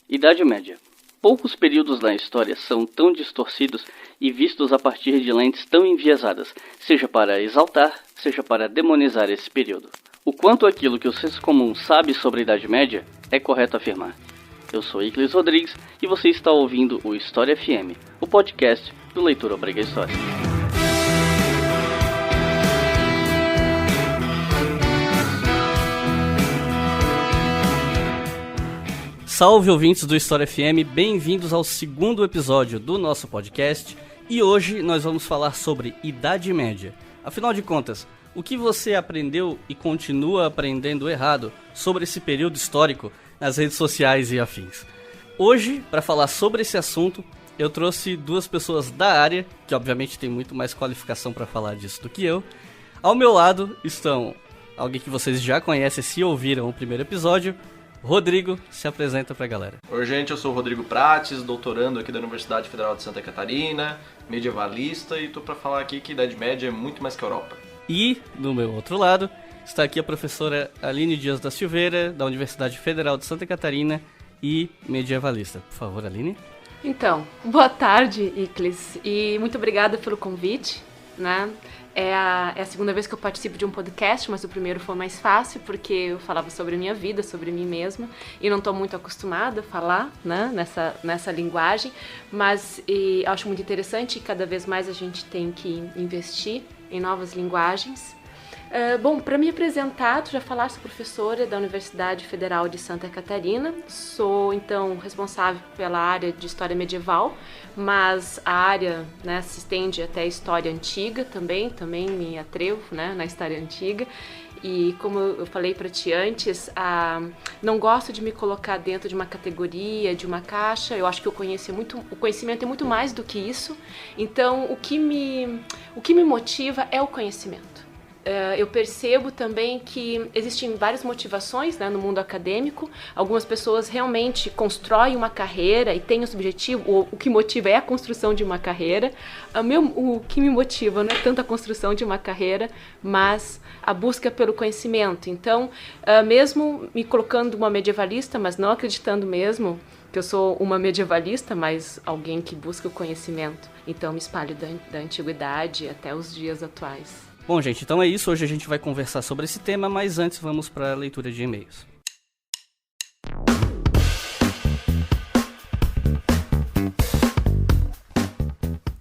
Idade Média. Poucos períodos na história são tão distorcidos e vistos a partir de lentes tão enviesadas, seja para exaltar, seja para demonizar esse período. O quanto aquilo que o senso comum sabe sobre a Idade Média é correto afirmar. Eu sou Iclis Rodrigues e você está ouvindo o História FM, o podcast do Leitura Obriga História. Salve ouvintes do História FM, bem-vindos ao segundo episódio do nosso podcast e hoje nós vamos falar sobre Idade Média. Afinal de contas, o que você aprendeu e continua aprendendo errado sobre esse período histórico nas redes sociais e afins? Hoje, para falar sobre esse assunto, eu trouxe duas pessoas da área, que obviamente tem muito mais qualificação para falar disso do que eu. Ao meu lado estão alguém que vocês já conhecem se ouviram o primeiro episódio. Rodrigo, se apresenta pra galera. Oi gente, eu sou o Rodrigo Prates, doutorando aqui da Universidade Federal de Santa Catarina, medievalista, e tô pra falar aqui que a Idade Média é muito mais que a Europa. E, do meu outro lado, está aqui a professora Aline Dias da Silveira, da Universidade Federal de Santa Catarina e medievalista. Por favor, Aline. Então, boa tarde, Iclis, e muito obrigada pelo convite, né? É a segunda vez que eu participo de um podcast, mas o primeiro foi mais fácil, porque eu falava sobre a minha vida, sobre mim mesma, e não estou muito acostumada a falar, né, nessa linguagem, mas acho muito interessante e cada vez mais a gente tem que investir em novas linguagens. Bom, para me apresentar, tu já falaste, sou professora da Universidade Federal de Santa Catarina, sou então responsável pela área de História Medieval, mas a área, né, se estende até a História Antiga também me atrevo, né, na História Antiga. E como eu falei para ti antes, não gosto de me colocar dentro de uma categoria, de uma caixa. Eu acho que o conhecimento é muito mais do que isso. Então, o que me motiva é o conhecimento. Eu percebo também que existem várias motivações, né, no mundo acadêmico. Algumas pessoas realmente constroem uma carreira e têm esse objetivo. O que motiva é a construção de uma carreira. O que me motiva não é tanto a construção de uma carreira, mas a busca pelo conhecimento. Então, mesmo me colocando uma medievalista, mas não acreditando mesmo que eu sou uma medievalista, mas alguém que busca o conhecimento. Então, me espalho da antiguidade até os dias atuais. Bom, gente, então é isso. Hoje a gente vai conversar sobre esse tema, mas antes vamos para a leitura de e-mails.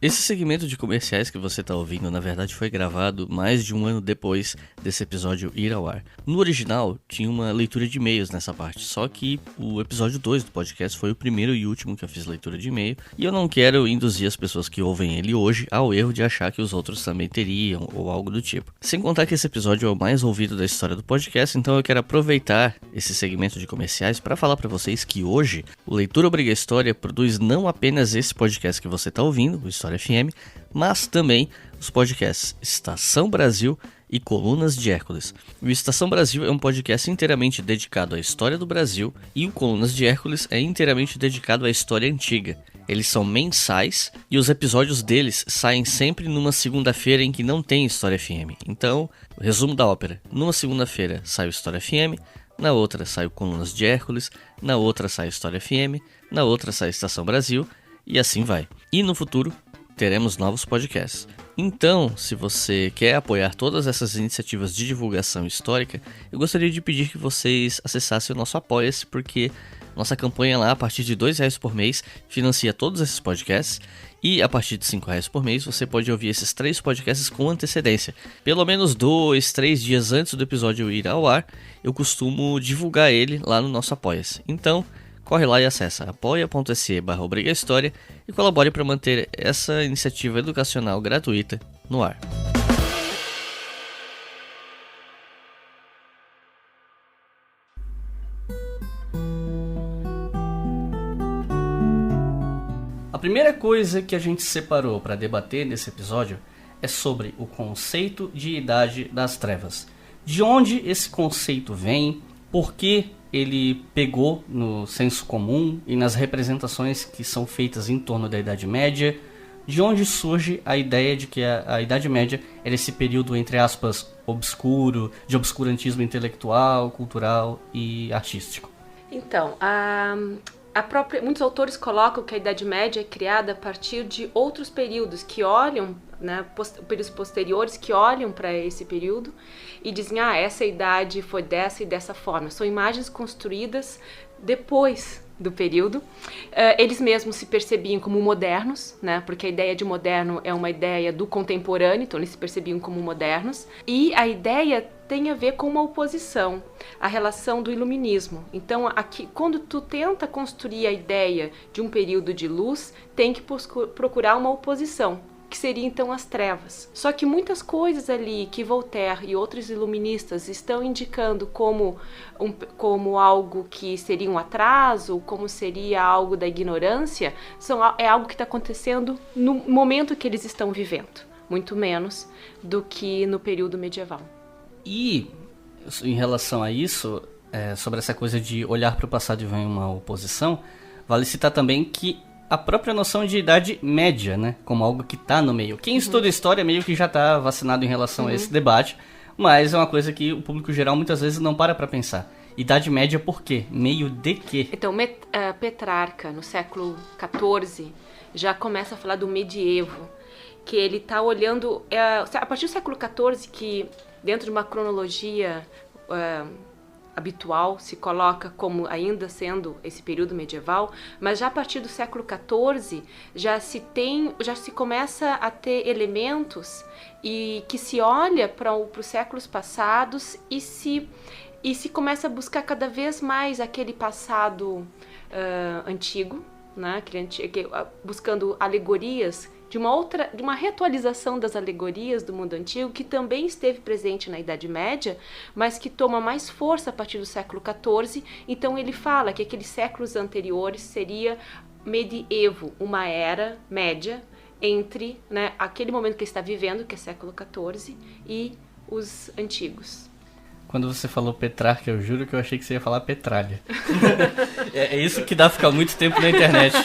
Esse segmento de comerciais que você está ouvindo, na verdade, foi gravado mais de um ano depois desse episódio ir ao ar. No original, tinha uma leitura de e-mails nessa parte, só que o episódio 2 do podcast foi o primeiro e último que eu fiz leitura de e-mail, e eu não quero induzir as pessoas que ouvem ele hoje ao erro de achar que os outros também teriam, ou algo do tipo. Sem contar que esse episódio é o mais ouvido da história do podcast, então eu quero aproveitar esse segmento de comerciais para falar para vocês que hoje o Leitura Obriga História produz não apenas esse podcast que você está ouvindo, o História FM, mas também os podcasts Estação Brasil e Colunas de Hércules. O Estação Brasil é um podcast inteiramente dedicado à história do Brasil e o Colunas de Hércules é inteiramente dedicado à história antiga. Eles são mensais e os episódios deles saem sempre numa segunda-feira em que não tem História FM. Então, o resumo da ópera: numa segunda-feira sai o História FM, na outra sai o Colunas de Hércules, na outra sai História FM, na outra sai Estação Brasil e assim vai. E no futuro teremos novos podcasts. Então, se você quer apoiar todas essas iniciativas de divulgação histórica, eu gostaria de pedir que vocês acessassem o nosso Apoia-se, porque nossa campanha lá, a partir de R$2 por mês, financia todos esses podcasts, e a partir de R$5 por mês você pode ouvir esses 3 podcasts com antecedência. Pelo menos 2, 3 dias antes do episódio ir ao ar, eu costumo divulgar ele lá no nosso Apoia-se. Então, corre lá e acessa apoia.se/obrigahistoria e colabore para manter essa iniciativa educacional gratuita no ar. A primeira coisa que a gente separou para debater nesse episódio é sobre o conceito de Idade das Trevas. De onde esse conceito vem, por que ele pegou no senso comum e nas representações que são feitas em torno da Idade Média, de onde surge a ideia de que a Idade Média era esse período, entre aspas, obscuro, de obscurantismo intelectual, cultural e artístico? Então, muitos autores colocam que a Idade Média é criada a partir de outros períodos que olham, né, períodos posteriores que olham para esse período e dizem, essa idade foi dessa e dessa forma. São imagens construídas depois do período. Eles mesmos se percebiam como modernos, né, porque a ideia de moderno é uma ideia do contemporâneo, então eles se percebiam como modernos. E a ideia tem a ver com uma oposição, a relação do iluminismo. Então, aqui, quando tu tenta construir a ideia de um período de luz, tem que procurar uma oposição, que seria então as trevas. Só que muitas coisas ali que Voltaire e outros iluministas estão indicando como algo que seria um atraso, como seria algo da ignorância, é algo que está acontecendo no momento que eles estão vivendo, muito menos do que no período medieval. E em relação a isso, sobre essa coisa de olhar para o passado e ver uma oposição, vale citar também que a própria noção de Idade Média, né, como algo que está no meio. Quem estuda história meio que já está vacinado em relação a esse debate, mas é uma coisa que o público geral muitas vezes não para pensar. Idade Média por quê? Meio de quê? Então, Petrarca, no século XIV, já começa a falar do medievo, que ele está olhando... a partir do século XIV, que dentro de uma cronologia habitual se coloca como ainda sendo esse período medieval, mas já a partir do século XIV já se começa a ter elementos e que se olha para os séculos passados e se começa a buscar cada vez mais aquele passado antigo, né? Buscando alegorias de uma reatualização das alegorias do mundo antigo, que também esteve presente na Idade Média, mas que toma mais força a partir do século XIV. Então ele fala que aqueles séculos anteriores seria medievo, uma era média entre, né, aquele momento que ele está vivendo, que é século XIV, e os antigos. Quando você falou Petrarca, eu juro que eu achei que você ia falar Petralha. É isso que dá ficar muito tempo na internet.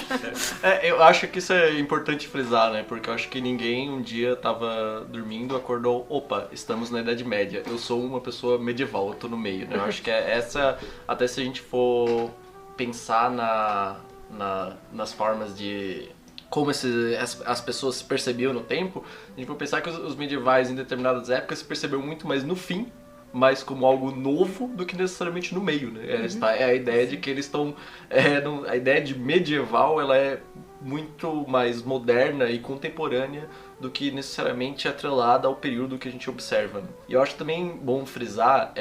Eu acho que isso é importante frisar, né? Porque eu acho que ninguém um dia tava dormindo, acordou, opa, estamos na Idade Média. Eu sou uma pessoa medieval, eu tô no meio, né? Eu acho que essa, até se a gente for pensar nas formas de... como as pessoas se percebiam no tempo, a gente vai pensar que os medievais em determinadas épocas se perceberam muito mais no fim, mais como algo novo do que necessariamente no meio, né? É a ideia de que eles estão... a ideia de medieval, ela é muito mais moderna e contemporânea do que necessariamente atrelada ao período que a gente observa, né? E eu acho também bom frisar,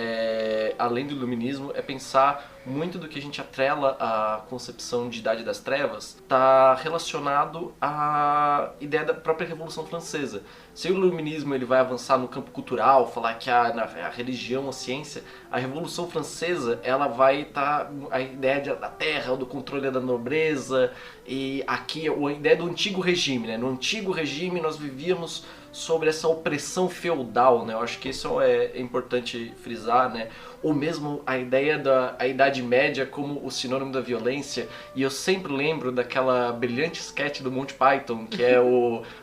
além do iluminismo, é pensar muito do que a gente atrela à concepção de Idade das Trevas está relacionado à ideia da própria Revolução Francesa. Se o iluminismo ele vai avançar no campo cultural, falar que a religião, a ciência, a Revolução Francesa ela vai estar a ideia da terra, do controle da nobreza, e aqui a ideia do antigo regime, né? No antigo regime nós vivíamos sobre essa opressão feudal, né? Eu acho que isso é importante frisar, né? Ou mesmo a ideia da Idade Média como o sinônimo da violência. E eu sempre lembro daquela brilhante sketch do Monty Python, que é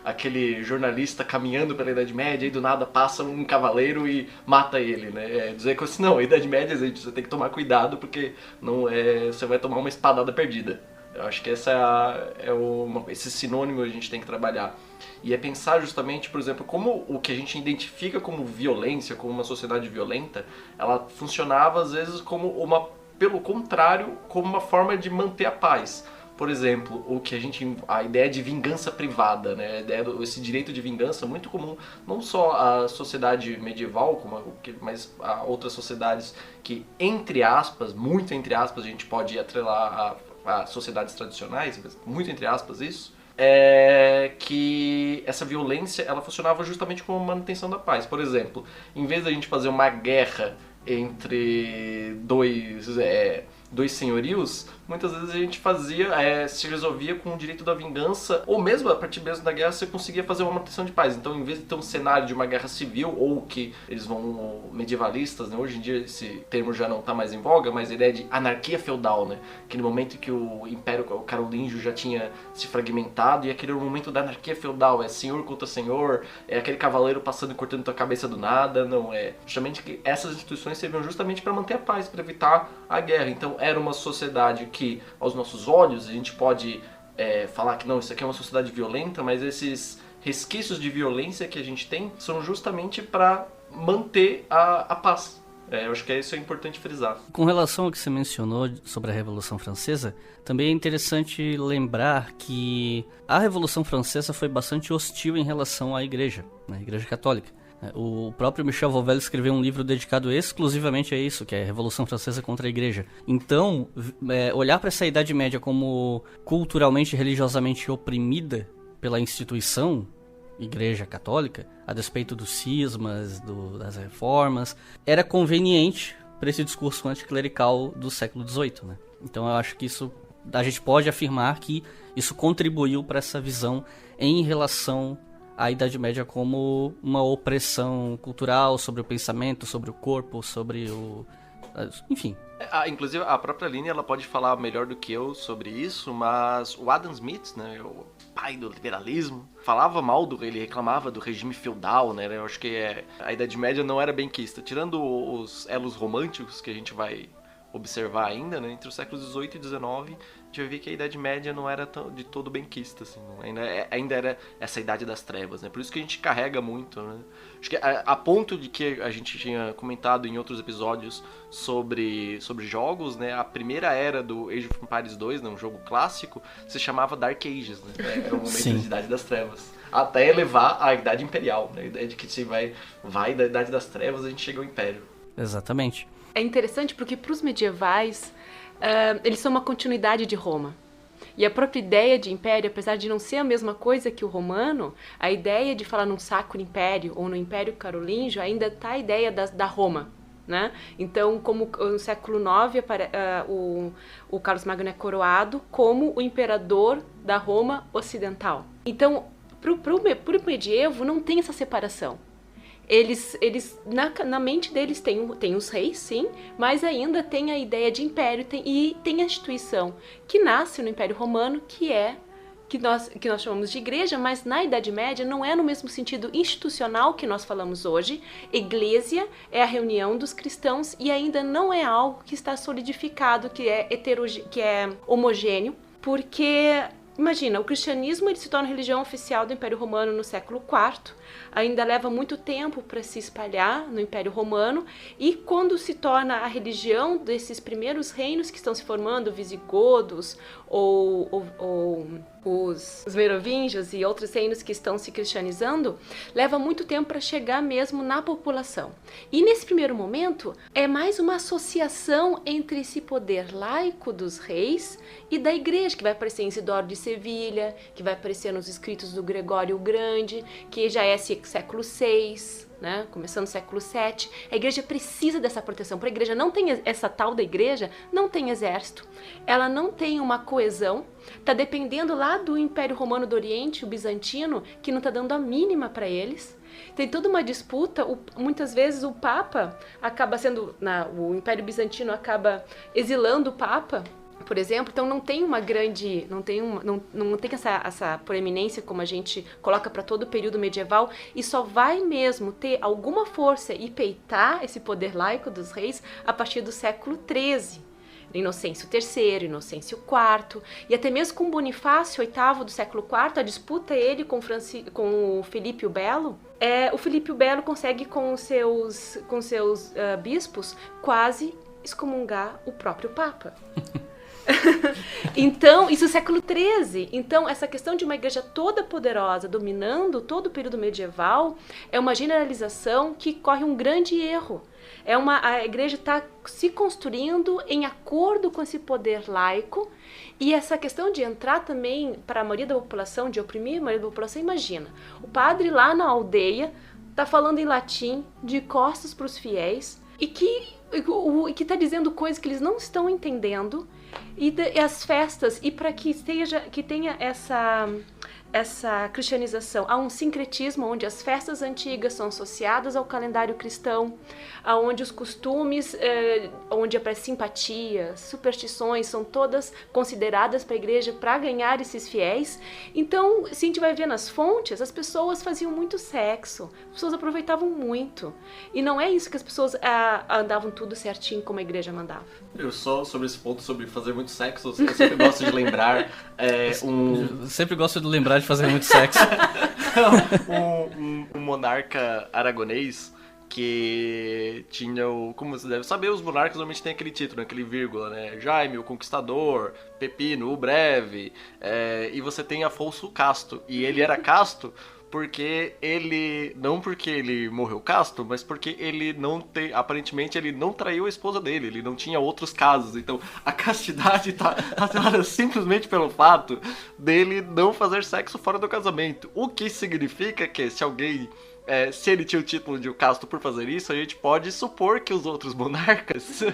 aquele jornalista caminhando pela Idade Média e do nada passa um cavaleiro e mata ele, né? Dizer que assim, não, a Idade Média, gente, você tem que tomar cuidado porque você vai tomar uma espadada perdida. Eu acho que esse sinônimo a gente tem que trabalhar. E é pensar justamente, por exemplo, como o que a gente identifica como violência, como uma sociedade violenta, ela funcionava às vezes pelo contrário, como uma forma de manter a paz. Por exemplo, a ideia de vingança privada, né? Esse direito de vingança muito comum, não só à sociedade medieval, mas a outras sociedades que, entre aspas, muito entre aspas, a gente pode atrelar a sociedades tradicionais, muito entre aspas isso, que essa violência ela funcionava justamente como manutenção da paz. Por exemplo, em vez da gente fazer uma guerra entre dois senhorios, muitas vezes a gente se resolvia com o direito da vingança, ou mesmo a partir mesmo da guerra você conseguia fazer uma manutenção de paz. Então, em vez de ter um cenário de uma guerra civil, ou que eles vão medievalistas, né? Hoje em dia esse termo já não está mais em voga, mas a ideia de anarquia feudal, né? Que no momento que o Império Carolíngio já tinha se fragmentado, e aquele momento da anarquia feudal, é senhor contra senhor, é aquele cavaleiro passando e cortando tua cabeça do nada, não é? Justamente que essas instituições serviam justamente para manter a paz, para evitar a guerra. Então era uma sociedade que, aos nossos olhos, a gente pode falar que não, isso aqui é uma sociedade violenta, mas esses resquícios de violência que a gente tem são justamente para manter a paz. Eu acho que isso é importante frisar. Com relação ao que você mencionou sobre a Revolução Francesa, também é interessante lembrar que a Revolução Francesa foi bastante hostil em relação à Igreja, né, a Igreja Católica. O próprio Michel Vauvel escreveu um livro dedicado exclusivamente a isso, que é a Revolução Francesa contra a Igreja. Então, olhar para essa Idade Média como culturalmente e religiosamente oprimida pela instituição Igreja Católica, a despeito dos cismas, das reformas, era conveniente para esse discurso anticlerical do século XVIII, né? Então eu acho que a gente pode afirmar que isso contribuiu para essa visão em relação à Idade Média como uma opressão cultural sobre o pensamento, sobre o corpo, sobre enfim. Inclusive a própria Aline, ela pode falar melhor do que eu sobre isso, mas o Adam Smith, né, o pai do liberalismo, falava mal ele reclamava do regime feudal, né? Eu acho que a Idade Média não era benquista, tirando os elos românticos que a gente vai observar ainda, né, entre os séculos XVIII e XIX, a gente vai ver que a Idade Média não era de todo benquista, assim, ainda era essa Idade das Trevas, né, por isso que a gente carrega muito, né, acho que a ponto de que a gente tinha comentado em outros episódios sobre jogos, né, a primeira era do Age of Empires 2, né, um jogo clássico, se chamava Dark Ages, né, era o momento da Idade das Trevas, até elevar a Idade Imperial, né, a ideia de que se vai da Idade das Trevas a gente chega ao Império. Exatamente. É interessante porque para os medievais, eles são uma continuidade de Roma. E a própria ideia de império, apesar de não ser a mesma coisa que o romano, a ideia de falar num Sacro Império ou no Império Carolíngio ainda está a ideia da Roma. Né? Então, como no século IX, o Carlos Magno é coroado como o imperador da Roma ocidental. Então, para o medievo não tem essa separação. Eles na mente deles tem os reis, sim, mas ainda tem a ideia de império e tem a instituição que nasce no Império Romano, que nós chamamos de igreja, mas na Idade Média não é no mesmo sentido institucional que nós falamos hoje. Iglesia é a reunião dos cristãos e ainda não é algo que está solidificado, que é homogêneo, porque imagina, o cristianismo ele se torna a religião oficial do Império Romano no século IV, ainda leva muito tempo para se espalhar no Império Romano, e quando se torna a religião desses primeiros reinos que estão se formando, visigodos ou os merovingios e outros reinos que estão se cristianizando, leva muito tempo para chegar mesmo na população. E nesse primeiro momento é mais uma associação entre esse poder laico dos reis e da igreja, que vai aparecer em Isidoro de Sevilha, que vai aparecer nos escritos do Gregório o Grande, que já é século VI, né? Começando o século VII. A igreja precisa dessa proteção. Para a igreja não tem essa tal da igreja, não tem exército, ela não tem uma coesão, está dependendo lá do Império Romano do Oriente, o bizantino, que não está dando a mínima para eles. Tem toda uma disputa, muitas vezes o Papa acaba sendo, o Império Bizantino acaba exilando o Papa, por exemplo, então não tem uma grande, não tem essa proeminência como a gente coloca para todo o período medieval, e só vai mesmo ter alguma força e peitar esse poder laico dos reis a partir do século XIII. Inocêncio III, Inocêncio IV, e até mesmo com Bonifácio VIII do século IV, a disputa ele com o Filipe o Belo, o Filipe o Belo consegue com seus bispos quase excomungar o próprio Papa. Então, isso é o século XIII. Então, essa questão de uma igreja toda poderosa dominando todo o período medieval é uma generalização que corre um grande erro. A igreja está se construindo em acordo com esse poder laico, e essa questão de entrar também para a maioria da população, de oprimir a maioria da população. Imagina, o padre lá na aldeia está falando em latim, de costas para os fiéis, e que que está dizendo coisas que eles não estão entendendo, e as festas, e para que tenha essa cristianização. Há um sincretismo onde as festas antigas são associadas ao calendário cristão, onde os costumes, onde é para simpatia, superstições, são todas consideradas para a igreja para ganhar esses fiéis. Então, se a gente vai ver nas fontes, as pessoas faziam muito sexo, as pessoas aproveitavam muito. E não é isso que as pessoas andavam tudo certinho como a igreja mandava. Eu só, sobre esse ponto, sobre fazer muito sexo, eu sempre gosto de lembrar Eu sempre gosto de lembrar de fazer muito sexo. um monarca aragonês que tinha como você deve saber, os monarcas normalmente têm aquele título, aquele vírgula, né? Jaime, o Conquistador, Pepino, o Breve, e você tem Afonso o Casto, e ele era casto porque não porque ele morreu casto, mas porque ele aparentemente ele não traiu a esposa dele, ele não tinha outros casos. Então a castidade tá atrelada simplesmente pelo fato dele não fazer sexo fora do casamento. O que significa que se ele tinha o título de o casto por fazer isso, a gente pode supor que os outros monarcas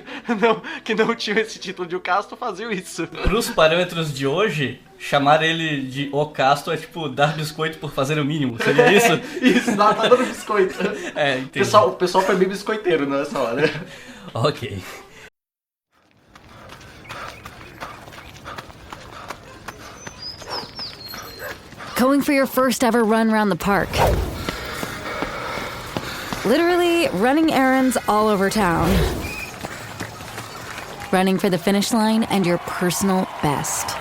que não tinham esse título de o casto faziam isso. Para os parâmetros de hoje, chamar ele de o casto é tipo dar biscoito por fazer o mínimo, seria isso? Isso, tá dando biscoito. Entendi. O pessoal foi bem biscoiteiro nessa hora. Ok. Going for your first ever run around the park. Literally running errands all over town. Running for the finish line and your personal best.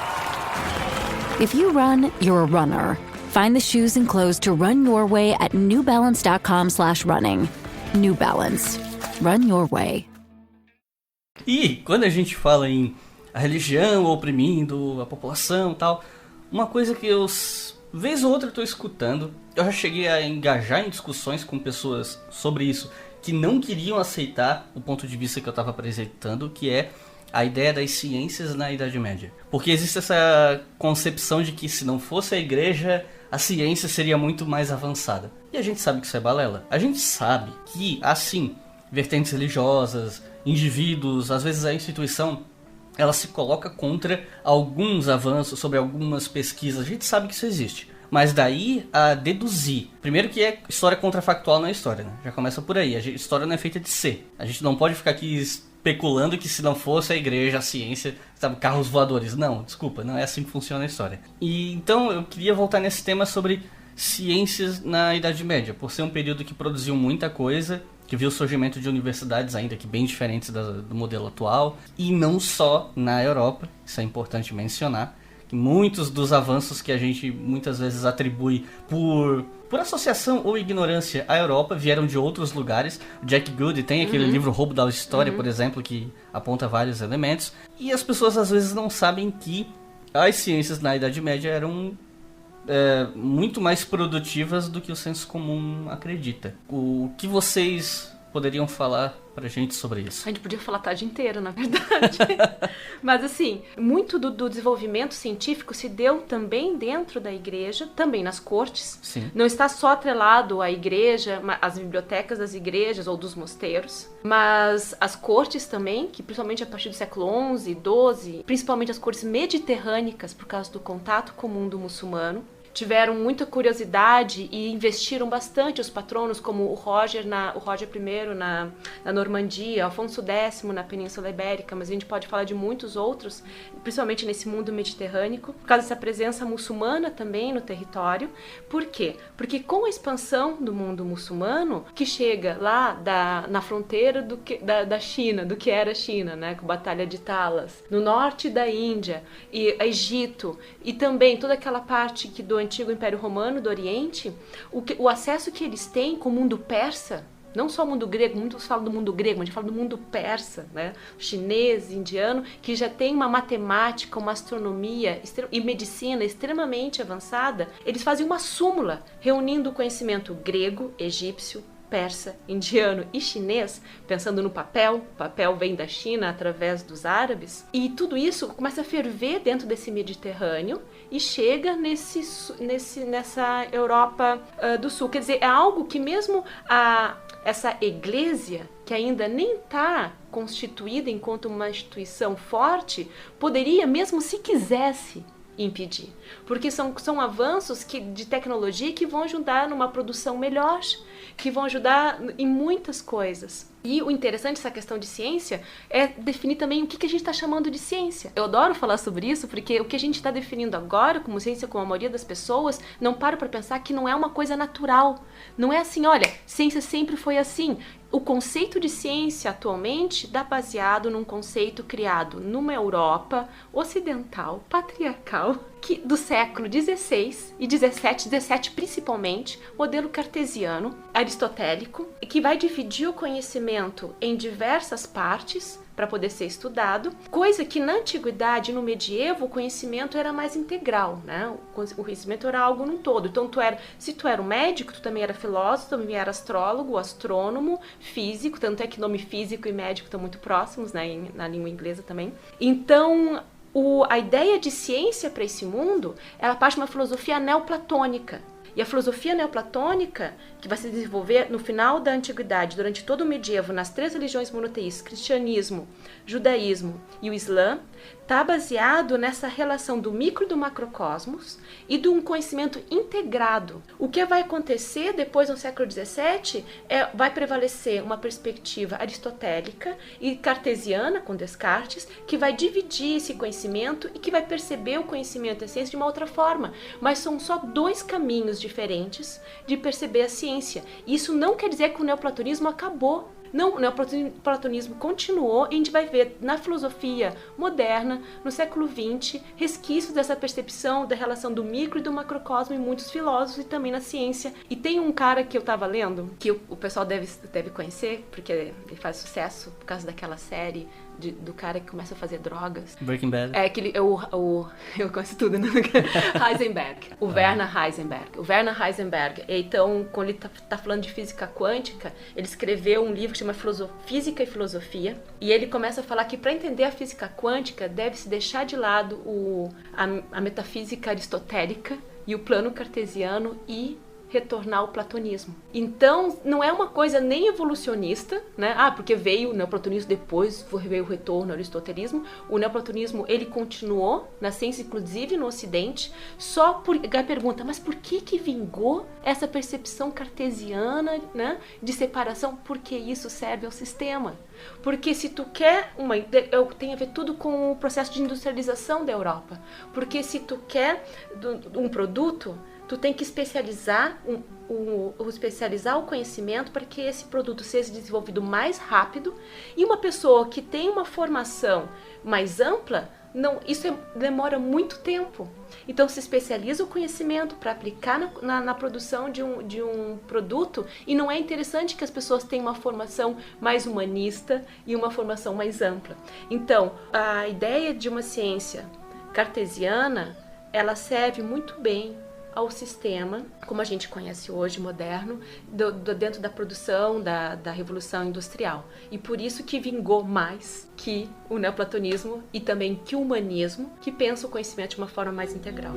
If you run, you're a runner. Find the shoes and clothes to run your way at newbalance.com/running. New Balance. Run your way. E quando a gente fala em a religião oprimindo a população e tal, uma coisa que eu, vez ou outra, estou escutando, eu já cheguei a engajar em discussões com pessoas sobre isso, que não queriam aceitar o ponto de vista que eu estava apresentando, que é a ideia das ciências na Idade Média. Porque existe essa concepção de que se não fosse a igreja, a ciência seria muito mais avançada. E a gente sabe que isso é balela. A gente sabe que, assim, vertentes religiosas, indivíduos, às vezes a instituição, ela se coloca contra alguns avanços sobre algumas pesquisas. A gente sabe que isso existe. Mas daí a deduzir. Primeiro que história contrafactual não é história, né? Já começa por aí. A história não é feita de ser. A gente não pode ficar aqui especulando que se não fosse a igreja, a ciência, sabe, carros voadores. Não, desculpa, não é assim que funciona a história. E então eu queria voltar nesse tema sobre ciências na Idade Média, por ser um período que produziu muita coisa, que viu o surgimento de universidades ainda que bem diferentes do modelo atual, e não só na Europa, isso é importante mencionar, que muitos dos avanços que a gente muitas vezes atribui por associação ou ignorância à Europa vieram de outros lugares. O Jack Goody tem aquele livro Roubo da História, por exemplo, que aponta vários elementos, e as pessoas às vezes não sabem que as ciências na Idade Média eram muito mais produtivas do que o senso comum acredita. O que vocês poderiam falar pra gente sobre isso? A gente podia falar a tarde inteira, na verdade. Mas assim, muito do desenvolvimento científico se deu também dentro da igreja, também nas cortes. Sim. Não está só atrelado à igreja, às bibliotecas das igrejas ou dos mosteiros, mas as cortes também, que principalmente a partir do século XI, XII, principalmente as cortes mediterrânicas, por causa do contato com o mundo muçulmano, tiveram muita curiosidade e investiram bastante. Os patronos, como o Roger I na Normandia, Afonso X na Península Ibérica, mas a gente pode falar de muitos outros, principalmente nesse mundo mediterrâneo, por causa dessa presença muçulmana também no território. Por quê? Porque com a expansão do mundo muçulmano, que chega lá na fronteira da China, do que era a China, né, com a Batalha de Talas, no norte da Índia, e Egito, e também toda aquela parte do antigo Império Romano, do Oriente, o acesso que eles têm com o mundo persa, não só o mundo grego, muitos falam do mundo grego, mas a gente fala do mundo persa, né? Chinês, indiano, que já tem uma matemática, uma astronomia e medicina extremamente avançada. Eles fazem uma súmula, reunindo o conhecimento grego, egípcio, persa, indiano e chinês, pensando no papel. O papel vem da China através dos árabes, e tudo isso começa a ferver dentro desse Mediterrâneo e chega nessa Europa do Sul. Quer dizer, é algo que mesmo essa igreja, que ainda nem está constituída enquanto uma instituição forte, poderia, mesmo se quisesse, impedir. Porque são avanços de tecnologia que vão ajudar numa produção melhor, que vão ajudar em muitas coisas. E o interessante dessa questão de ciência é definir também o que a gente está chamando de ciência. Eu adoro falar sobre isso, porque o que a gente está definindo agora como ciência, como a maioria das pessoas, não para pensar que não é uma coisa natural. Não é assim, olha, ciência sempre foi assim. O conceito de ciência atualmente está baseado num conceito criado numa Europa ocidental, patriarcal, do século XVI e XVII principalmente, modelo cartesiano, aristotélico, que vai dividir o conhecimento em diversas partes para poder ser estudado, coisa que na antiguidade, no medievo, o conhecimento era mais integral, né? O conhecimento era algo num todo. Então, se tu era um médico, tu também era filósofo, também era astrólogo, astrônomo, físico, tanto é que nome físico e médico estão muito próximos, né? Na língua inglesa também. Então, a ideia de ciência para esse mundo, ela parte de uma filosofia neoplatônica. E a filosofia neoplatônica, que vai se desenvolver no final da antiguidade, durante todo o medievo, nas 3 religiões monoteístas, cristianismo, judaísmo e o islã, está baseado nessa relação do micro e do macrocosmos e de um conhecimento integrado. O que vai acontecer depois no século XVII vai prevalecer uma perspectiva aristotélica e cartesiana, com Descartes, que vai dividir esse conhecimento e que vai perceber o conhecimento e a ciência de uma outra forma. Mas são só 2 caminhos diferentes de perceber a ciência. Isso não quer dizer que o neoplatonismo acabou. Não, o neoplatonismo continuou e a gente vai ver na filosofia moderna, no século XX, resquícios dessa percepção da relação do micro e do macrocosmo em muitos filósofos e também na ciência. E tem um cara que eu estava lendo, que o pessoal deve conhecer, porque ele faz sucesso por causa daquela série do cara que começa a fazer drogas. Breaking Bad. Eu conheço tudo, né? Heisenberg. O Werner Heisenberg. O Werner Heisenberg, então, quando ele tá falando de física quântica, ele escreveu um livro que chama Física e Filosofia, e ele começa a falar que para entender a física quântica deve-se deixar de lado a metafísica aristotélica e o plano cartesiano e retornar ao platonismo. Então, não é uma coisa nem evolucionista, né? Porque veio o neoplatonismo, depois veio o retorno ao aristotelismo. O neoplatonismo, ele continuou na ciência, inclusive no Ocidente, só por... A pergunta, mas por que vingou essa percepção cartesiana, né, de separação? Porque isso serve ao sistema. Porque se tu quer tem a ver tudo com o processo de industrialização da Europa. Porque se tu quer um produto, tu tem que especializar o conhecimento para que esse produto seja desenvolvido mais rápido, e uma pessoa que tem uma formação mais ampla, demora muito tempo. Então se especializa o conhecimento para aplicar na produção de um produto, e não é interessante que as pessoas tenham uma formação mais humanista e uma formação mais ampla. Então, a ideia de uma ciência cartesiana, ela serve muito bem ao sistema, como a gente conhece hoje, moderno, dentro da produção, da Revolução Industrial. E por isso que vingou mais que o neoplatonismo e também que o humanismo, que pensa o conhecimento de uma forma mais integral.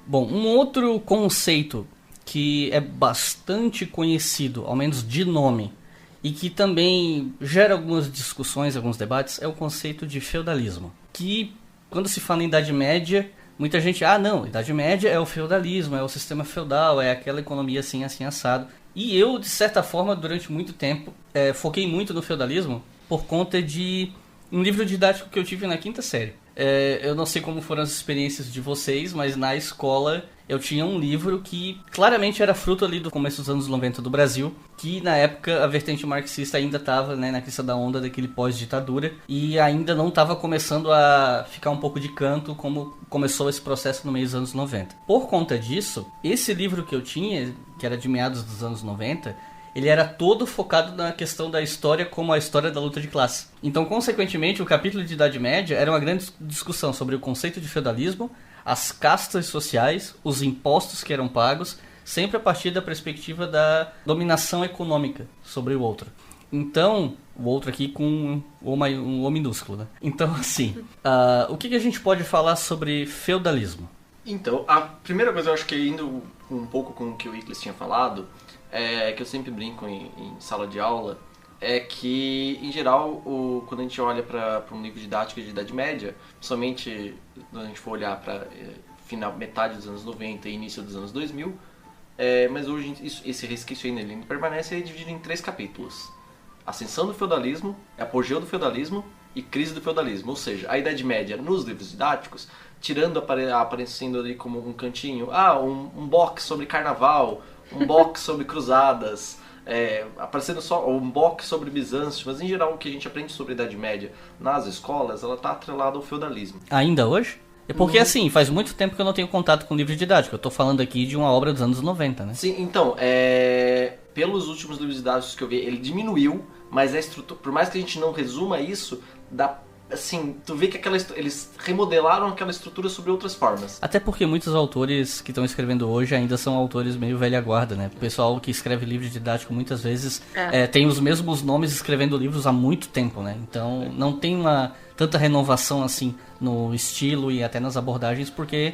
Bom, um outro conceito que é bastante conhecido, ao menos de nome, e que também gera algumas discussões, alguns debates, é o conceito de feudalismo. Que, quando se fala em Idade Média, muita gente, não, Idade Média é o feudalismo, é o sistema feudal, é aquela economia assim, assim, assado. E eu, de certa forma, durante muito tempo, foquei muito no feudalismo por conta de um livro didático que eu tive na 5ª série. Eu não sei como foram as experiências de vocês, mas na escola eu tinha um livro que claramente era fruto ali do começo dos anos 90 do Brasil, que na época a vertente marxista ainda estava, né, na crista da onda daquele pós-ditadura, e ainda não estava começando a ficar um pouco de canto como começou esse processo no meio dos anos 90. Por conta disso, esse livro que eu tinha, que era de meados dos anos 90, ele era todo focado na questão da história como a história da luta de classe. Então, consequentemente, o capítulo de Idade Média era uma grande discussão sobre o conceito de feudalismo, as castas sociais, os impostos que eram pagos, sempre a partir da perspectiva da dominação econômica sobre o outro. Então, o outro aqui com um O minúsculo, né? Então, assim, o que a gente pode falar sobre feudalismo? Então, a primeira coisa, eu acho que indo um pouco com o que o Iclis tinha falado, que eu sempre brinco em sala de aula, é que, em geral, quando a gente olha para um livro didático de Idade Média, somente quando a gente for olhar para metade dos anos 90 e início dos anos 2000, mas hoje esse resquício ainda ele permanece dividido em 3 capítulos. Ascensão do feudalismo, apogeu do feudalismo e crise do feudalismo. Ou seja, a Idade Média nos livros didáticos, tirando aparecendo ali como um cantinho, um box sobre carnaval, um box sobre cruzadas, aparecendo só um box sobre Bizâncio, mas em geral o que a gente aprende sobre a Idade Média nas escolas, ela está atrelada ao feudalismo. Ainda hoje? É porque, assim, faz muito tempo que eu não tenho contato com livro didático. Eu tô falando aqui de uma obra dos anos 90, né? Sim, então, pelos últimos livros didáticos que eu vi, ele diminuiu, mas a estrutura, por mais que a gente não resuma isso, assim, tu vê que eles remodelaram aquela estrutura sobre outras formas. Até porque muitos autores que estão escrevendo hoje ainda são autores meio velha guarda, né? O pessoal que escreve livro didático muitas vezes tem os mesmos nomes escrevendo livros há muito tempo, né? Então não tem tanta renovação assim no estilo e até nas abordagens, porque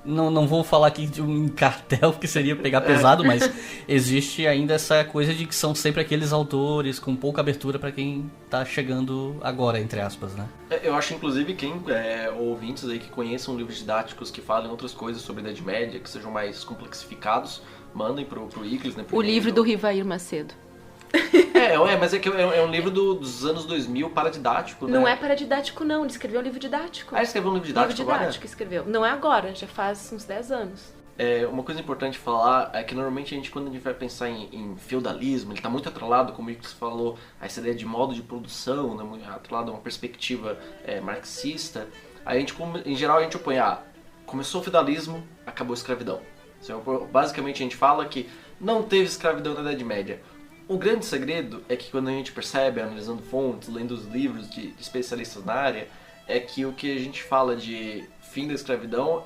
não vou falar aqui de um cartel que seria pegar pesado, mas existe ainda essa coisa de que são sempre aqueles autores com pouca abertura para quem tá chegando agora, entre aspas, né? Eu acho, inclusive, ouvintes aí que conheçam livros didáticos que falem outras coisas sobre a Idade Média, que sejam mais complexificados, mandem pro Iclis, né? O livro do Rivair Macedo. Mas é um livro dos anos 2000 paradidático, né? Não é paradidático, não. Ele escreveu um livro didático. Ele escreveu um livro didático agora? Livro didático escreveu. Não é agora, já faz uns 10 anos. Uma coisa importante falar é que normalmente quando a gente vai pensar em feudalismo, ele está muito atrelado, como o Iclis falou, a essa ideia de modo de produção, né, atrelado a uma perspectiva marxista. Em geral a gente opõe, começou o feudalismo, acabou a escravidão. Basicamente a gente fala que não teve escravidão na Idade Média. O grande segredo é que quando a gente percebe, analisando fontes, lendo os livros de especialistas na área, é que o que a gente fala de fim da escravidão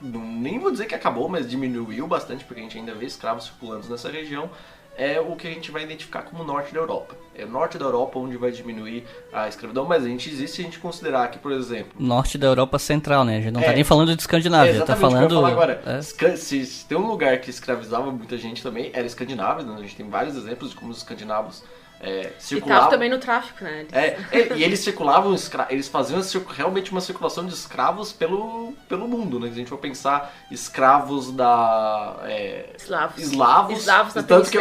nem vou dizer que acabou, mas diminuiu bastante, porque a gente ainda vê escravos circulando nessa região, é o que a gente vai identificar como norte da Europa. É o norte da Europa onde vai diminuir a escravidão, mas existe se a gente considerar que, por exemplo... Norte da Europa Central, né? A gente não tá nem falando de Escandinávia, tá falando... Eu ia falar agora. Se tem um lugar que escravizava muita gente também, era Escandinávia, né? A gente tem vários exemplos de como os escandinavos circulavam. E tava também no tráfico, né? E eles circulavam, eles faziam realmente uma circulação de escravos pelo mundo, né? Se a gente for pensar escravos eslavos na tanto que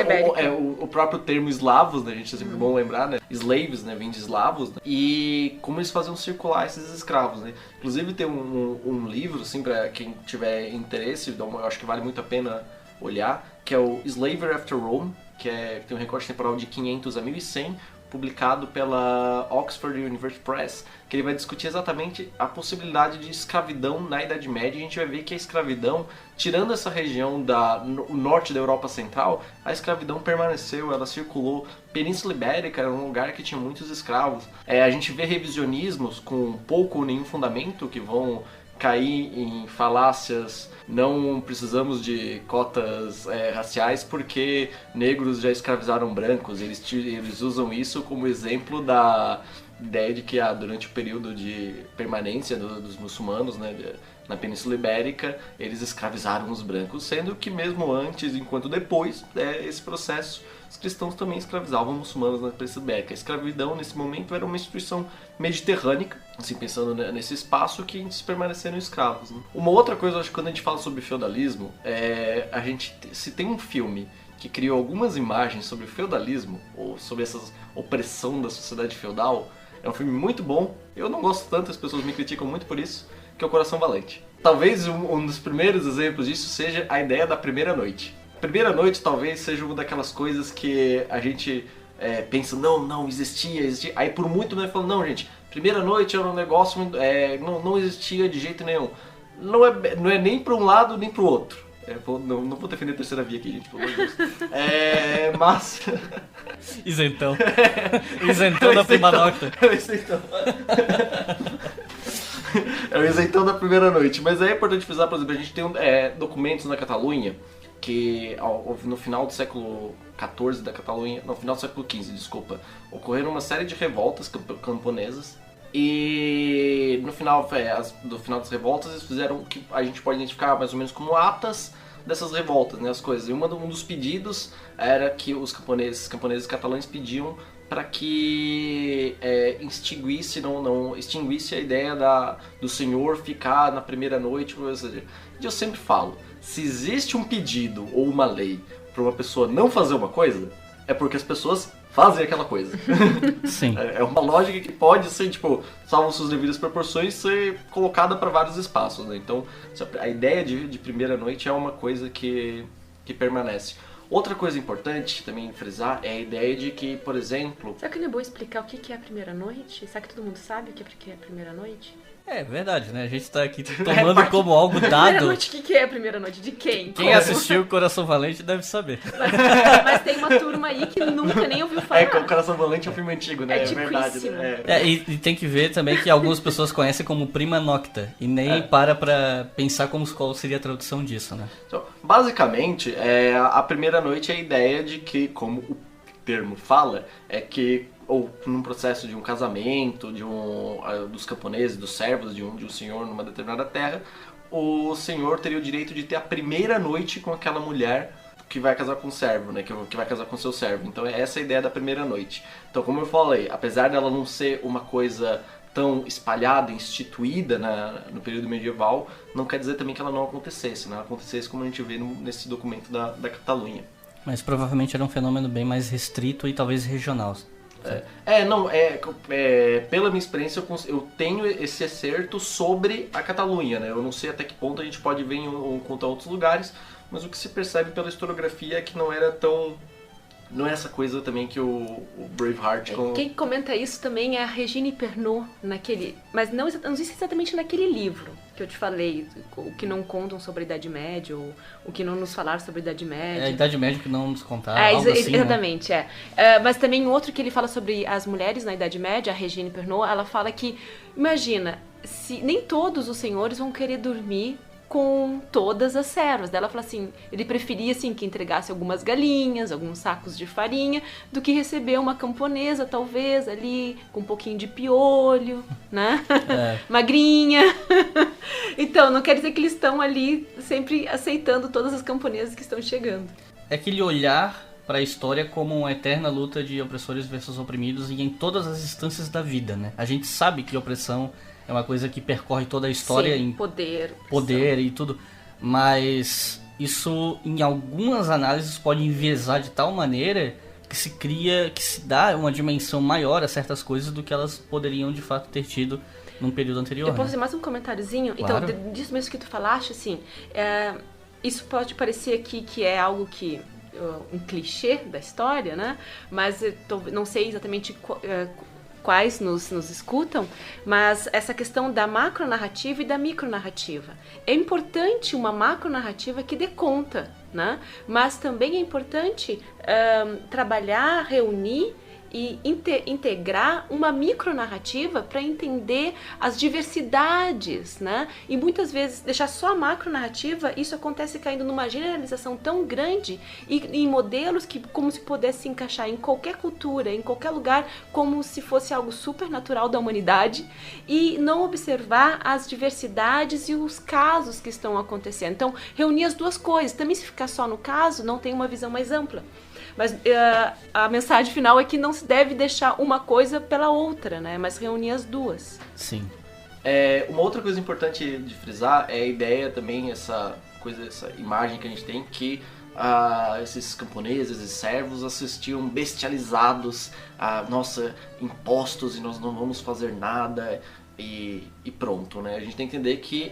o próprio termo eslavos, né? A gente é sempre bom lembrar, né? Slaves, né? Vem de eslavos, né? E como eles faziam circular esses escravos, né? Inclusive tem um livro, assim, pra quem tiver interesse, eu acho que vale muito a pena olhar, que é o Slavery After Rome, que tem um recorte temporal de 500 a 1100, publicado pela Oxford University Press, que ele vai discutir exatamente a possibilidade de escravidão na Idade Média. A gente vai ver que a escravidão, tirando essa região o norte da Europa Central, a escravidão permaneceu, ela circulou. Península Ibérica era um lugar que tinha muitos escravos. A gente vê revisionismos com pouco ou nenhum fundamento que vão cair em falácias, não precisamos de cotas raciais porque negros já escravizaram brancos. Eles usam isso como exemplo da ideia de que durante o período de permanência dos muçulmanos, né, na Península Ibérica, eles escravizaram os brancos, sendo que mesmo antes, enquanto depois esse processo, os cristãos também escravizavam muçulmanos na Península Ibérica. A escravidão, nesse momento, era uma instituição mediterrânea, assim, pensando nesse espaço que eles permaneceram escravos, né? Uma outra coisa, acho que quando a gente fala sobre feudalismo, se tem um filme que criou algumas imagens sobre o feudalismo, ou sobre essa opressão da sociedade feudal, é um filme muito bom. Eu não gosto tanto, as pessoas me criticam muito por isso, que é O Coração Valente. Talvez um dos primeiros exemplos disso seja a ideia da primeira noite. A primeira noite talvez seja uma daquelas coisas que a gente pensa, não, existia. Aí por muito tempo falando, não, gente, primeira noite era um negócio, não existia de jeito nenhum. Não é nem para um lado nem para o outro. Não vou defender a terceira via aqui, gente, pelo amor de Deus. Mas... Isentão. Isentão da prima nocta. É o isentão da primeira noite. Mas é importante frisar, por exemplo, a gente tem documentos na Catalunha que no final do século XIV da Catalunha, no final do século XV, desculpa, ocorreram uma série de revoltas camponesas e no final das revoltas eles fizeram o que a gente pode identificar mais ou menos como atas dessas revoltas, né, as coisas. E um dos pedidos era que os camponeses catalães pediam para que extinguisse a ideia do senhor ficar na primeira noite. Ou seja, eu sempre falo, se existe um pedido ou uma lei para uma pessoa não fazer uma coisa, é porque as pessoas fazem aquela coisa. Sim. É uma lógica que pode ser, tipo, salvo suas devidas proporções, ser colocada para vários espaços, né? Então, a ideia de primeira noite é uma coisa que permanece. Outra coisa importante também frisar é a ideia de que, por exemplo... Será que não é bom explicar o que é a primeira noite? Será que todo mundo sabe o que é a primeira noite? É verdade, né? A gente tá aqui tomando como algo dado. Primeira noite, o que é a primeira noite? De quem? Quem assistiu Coração Valente deve saber. Mas tem uma turma aí que nunca nem ouviu falar. O Coração Valente é um filme antigo, né? É verdade. Né? E tem que ver também que algumas pessoas conhecem como Prima Nocta e nem para pra pensar qual seria a tradução disso, né? Então, basicamente, a primeira noite é a ideia de que, como o termo fala, é que ou num processo de um casamento dos camponeses, dos servos de um senhor numa determinada terra, o senhor teria o direito de ter a primeira noite com aquela mulher que vai casar com o servo, né? Que vai casar com o seu servo. Então essa é a ideia da primeira noite. Então, como eu falei, apesar dela não ser uma coisa tão espalhada, instituída no período medieval, não quer dizer também que ela não acontecesse, né? Ela acontecesse como a gente vê nesse documento da Catalunha. Mas provavelmente era um fenômeno bem mais restrito e talvez regional. Pela minha experiência eu tenho esse acerto sobre a Catalunha, né? Eu não sei até que ponto a gente pode ver em conta outros lugares, mas o que se percebe pela historiografia é que não é essa coisa também que o Braveheart... Quem comenta isso também é a Regine Pernod, mas não sei se exatamente naquele livro que eu te falei, o que não contam sobre a Idade Média, ou o que não nos falaram sobre a Idade Média. É a Idade Média que não nos contaram, algo assim, exatamente, né? Mas também outro que ele fala sobre as mulheres na Idade Média, a Regine Pernod, ela fala que, imagina, se nem todos os senhores vão querer dormir com todas as servas. Daí ela fala assim, ele preferia assim, que entregasse algumas galinhas, alguns sacos de farinha, do que receber uma camponesa, talvez, ali, com um pouquinho de piolho, né? Magrinha. Então, não quer dizer que eles estão ali sempre aceitando todas as camponesas que estão chegando. É aquele olhar para a história como uma eterna luta de opressores versus oprimidos e em todas as instâncias da vida, né? A gente sabe que opressão é uma coisa que percorre toda a história. Sim, em poder e tudo, mas isso em algumas análises pode enviesar de tal maneira que se dá uma dimensão maior a certas coisas do que elas poderiam de fato ter tido num período anterior. Eu posso fazer mais um comentáriozinho? Claro. Então, disso mesmo que tu falaste, assim, isso pode parecer aqui que é algo que um clichê da história, né? Mas eu não sei exatamente quais nos escutam, mas essa questão da macronarrativa e da micronarrativa. É importante uma macronarrativa que dê conta, né? Mas também é importante trabalhar, reunir e integrar uma micronarrativa para entender as diversidades, né? E muitas vezes deixar só a macronarrativa, isso acontece caindo numa generalização tão grande e em modelos que como se pudesse se encaixar em qualquer cultura, em qualquer lugar, como se fosse algo supernatural da humanidade e não observar as diversidades e os casos que estão acontecendo. Então, reunir as duas coisas. Também se ficar só no caso, não tem uma visão mais ampla. Mas a mensagem final é que não se deve deixar uma coisa pela outra, né? Mas reunir as duas. Sim. Uma outra coisa importante de frisar é a ideia também, essa imagem que a gente tem que esses camponeses e servos assistiam bestializados a impostos e nós não vamos fazer nada e pronto, né? A gente tem que entender que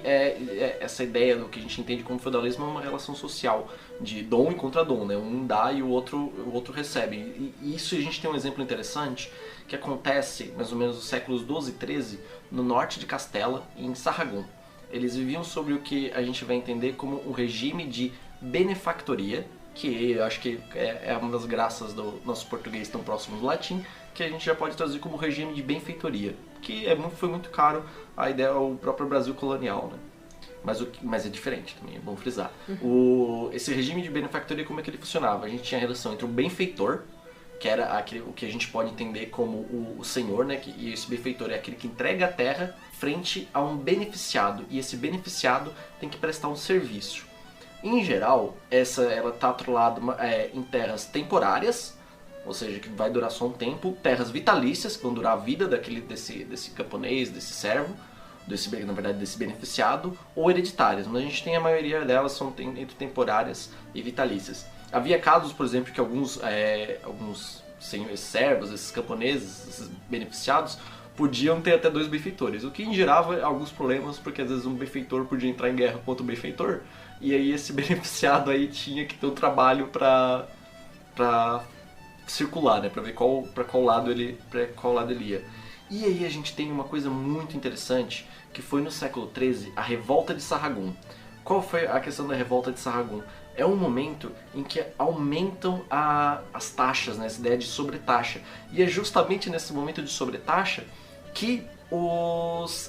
essa ideia do que a gente entende como feudalismo é uma relação social de dom e contradom, né? Um dá e o outro recebe. E isso a gente tem um exemplo interessante que acontece mais ou menos nos séculos 12 e 13 no norte de Castela, em Sarragão. Eles viviam sobre o que a gente vai entender como um regime de benefactoria, que eu acho que é uma das graças do nosso português tão próximo do latim, que a gente já pode traduzir como regime de benfeitoria, que foi muito caro a ideia ao próprio Brasil colonial, né? mas é diferente também, é bom frisar. Esse regime de benefactoria, como é que ele funcionava? A gente tinha a relação entre o benfeitor, que era o que a gente pode entender como o senhor, né? E esse benfeitor é aquele que entrega a terra frente a um beneficiado, e esse beneficiado tem que prestar um serviço. Em geral, ela está atrelada em terras temporárias, ou seja, que vai durar só um tempo, terras vitalícias, que vão durar a vida desse camponês, desse servo, desse beneficiado, ou hereditárias, mas a gente tem a maioria delas são entre temporárias e vitalícias. Havia casos, por exemplo, que alguns senhores servos, esses camponeses, esses beneficiados, podiam ter até 2 benfeitores, o que gerava alguns problemas, porque às vezes um benfeitor podia entrar em guerra contra o benfeitor, e aí esse beneficiado aí tinha que ter um trabalho para circular, né, para ver para qual lado ele ia. E aí a gente tem uma coisa muito interessante, que foi no século XIII, a Revolta de Sarragum. Qual foi a questão da Revolta de Sarragum? É um momento em que aumentam as taxas, né? Essa ideia de sobretaxa. E é justamente nesse momento de sobretaxa que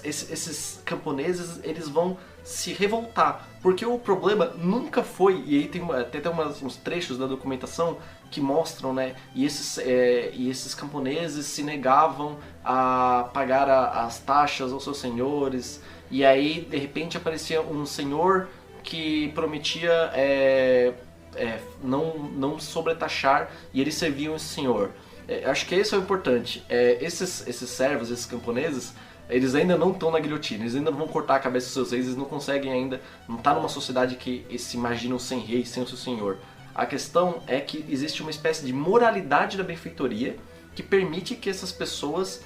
esses camponeses eles vão se revoltar. Porque o problema nunca foi, e aí tem até uns trechos da documentação que mostram, né? E esses camponeses se negavam a pagar as taxas aos seus senhores. E aí, de repente, aparecia um senhor que prometia não sobretaxar, e eles serviam esse senhor. Acho que esse é o importante. Esses servos, esses camponeses, eles ainda não estão na guilhotina, eles ainda não vão cortar a cabeça dos seus reis, eles não conseguem ainda, não está numa sociedade que se imaginam sem rei, sem o seu senhor. A questão é que existe uma espécie de moralidade da benfeitoria que permite que essas pessoas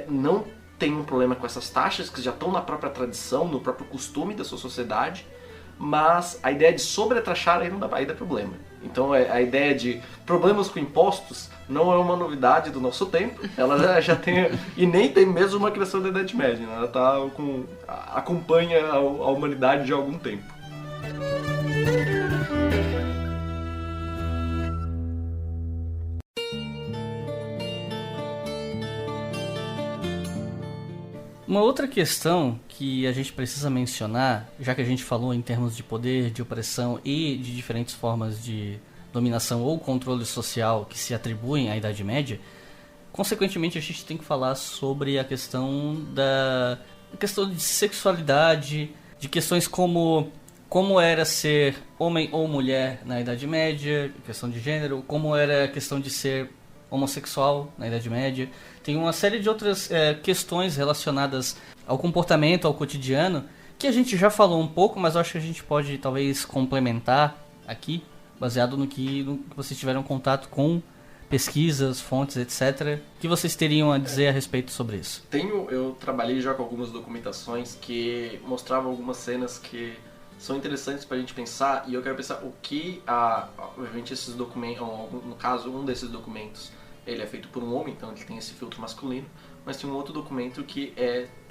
não tem um problema com essas taxas, que já estão na própria tradição, no próprio costume da sua sociedade, mas a ideia de sobretaxar aí dá problema. Então a ideia de problemas com impostos não é uma novidade do nosso tempo, ela já tem, e nem tem mesmo uma criação da Idade Média, né? Ela acompanha a humanidade de algum tempo. Uma outra questão que a gente precisa mencionar, já que a gente falou em termos de poder, de opressão e de diferentes formas de dominação ou controle social que se atribuem à Idade Média, consequentemente a gente tem que falar sobre a questão de sexualidade, de questões como era ser homem ou mulher na Idade Média, questão de gênero, como era a questão de ser homossexual na Idade Média. Tem uma série de outras questões relacionadas ao comportamento, ao cotidiano, que a gente já falou um pouco, mas eu acho que a gente pode talvez complementar aqui, baseado no que vocês tiveram contato com pesquisas, fontes, etc. O que vocês teriam a dizer a respeito sobre isso? Eu trabalhei já com algumas documentações que mostravam algumas cenas que são interessantes para a gente pensar, e eu quero pensar o que, obviamente, esses documentos, no caso, um desses documentos, ele é feito por um homem, então ele tem esse filtro masculino, mas tem um outro documento que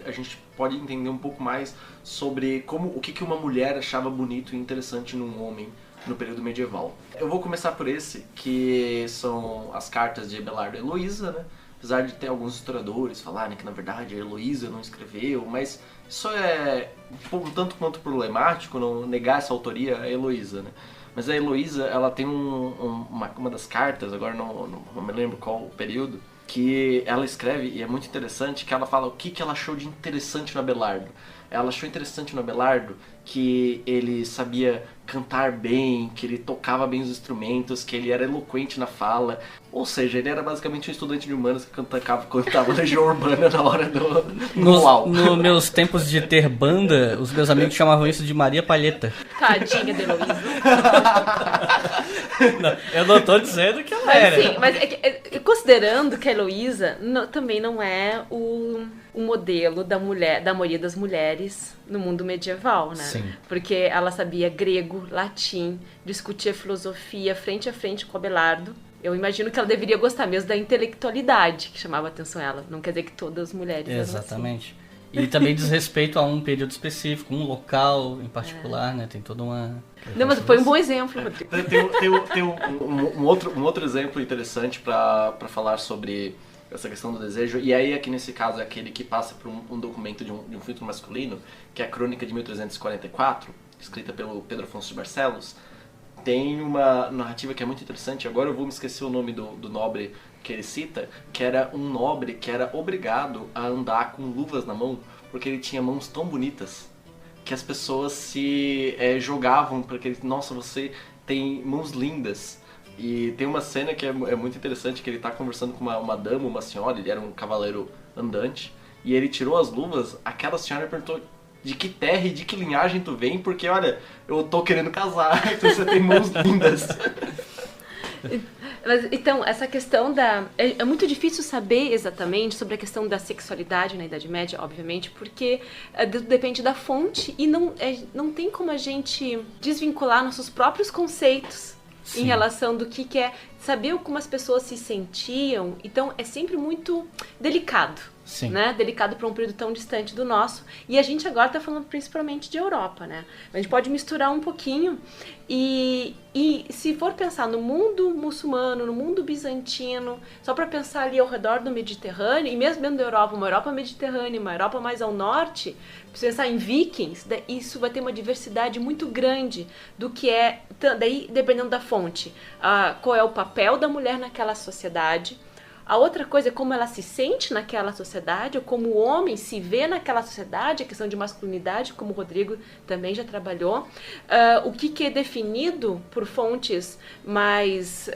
a gente pode entender um pouco mais sobre o que uma mulher achava bonito e interessante num homem no período medieval. Eu vou começar por esse, que são as cartas de Abelardo e Heloísa, né? Apesar de ter alguns historiadores falarem que na verdade a Heloísa não escreveu, mas isso é um tanto quanto problemático, não negar essa autoria a Heloísa, né? Mas a Heloísa, ela tem uma das cartas, agora não me lembro qual o período, que ela escreve, e é muito interessante, que ela fala o que ela achou de interessante no Abelardo. Ela achou interessante no Abelardo que ele sabia cantar bem, que ele tocava bem os instrumentos, que ele era eloquente na fala. Ou seja, ele era basicamente um estudante de humanas que cantava Legião Urbana na hora do luau. Nos meus tempos de ter banda, os meus amigos chamavam isso de Maria Palheta. Tadinha de Heloísa. Eu não tô dizendo que ela era. Sim, mas considerando que a Heloísa também não é o modelo da maioria das mulheres no mundo medieval, né? Sim. Porque ela sabia grego, latim, discutia filosofia frente a frente com o Abelardo. Eu imagino que ela deveria gostar mesmo da intelectualidade que chamava a atenção ela. Não quer dizer que todas as mulheres Exatamente. Eram assim. E também diz respeito a um período específico, um local em particular, né? Tem toda uma... Não, mas foi um bom exemplo, Rodrigo. Tem um outro exemplo interessante para falar sobre essa questão do desejo. E aí, aqui nesse caso, é aquele que passa por um documento de um filtro masculino, que é a Crônica de 1344, escrita pelo Pedro Afonso de Barcelos. Tem uma narrativa que é muito interessante. Agora eu vou me esquecer o nome do nobre que ele cita, que era um nobre que era obrigado a andar com luvas na mão, porque ele tinha mãos tão bonitas que as pessoas se jogavam porque ele, nossa, você tem mãos lindas. E tem uma cena que é muito interessante, que ele tá conversando com uma dama, uma senhora, ele era um cavaleiro andante, e ele tirou as luvas, aquela senhora perguntou de que terra e de que linhagem tu vem, porque olha, eu tô querendo casar, você tem mãos lindas. Então, essa questão é muito difícil saber exatamente sobre a questão da sexualidade na Idade Média, obviamente, porque depende da fonte e não tem como a gente desvincular nossos próprios conceitos. Sim. Em relação do que é saber como as pessoas se sentiam. Então é sempre muito delicado. Sim. Né? Delicado para um período tão distante do nosso. E a gente agora está falando principalmente de Europa, né? A gente pode misturar um pouquinho. E se for pensar no mundo muçulmano, no mundo bizantino, só para pensar ali ao redor do Mediterrâneo, e mesmo dentro da Europa, uma Europa mediterrânea, uma Europa mais ao norte, se pensar em vikings, isso vai ter uma diversidade muito grande do que é, daí dependendo da fonte, qual é o papel da mulher naquela sociedade. A outra coisa é como ela se sente naquela sociedade, ou como o homem se vê naquela sociedade, a questão de masculinidade, como o Rodrigo também já trabalhou. O que é definido por fontes mais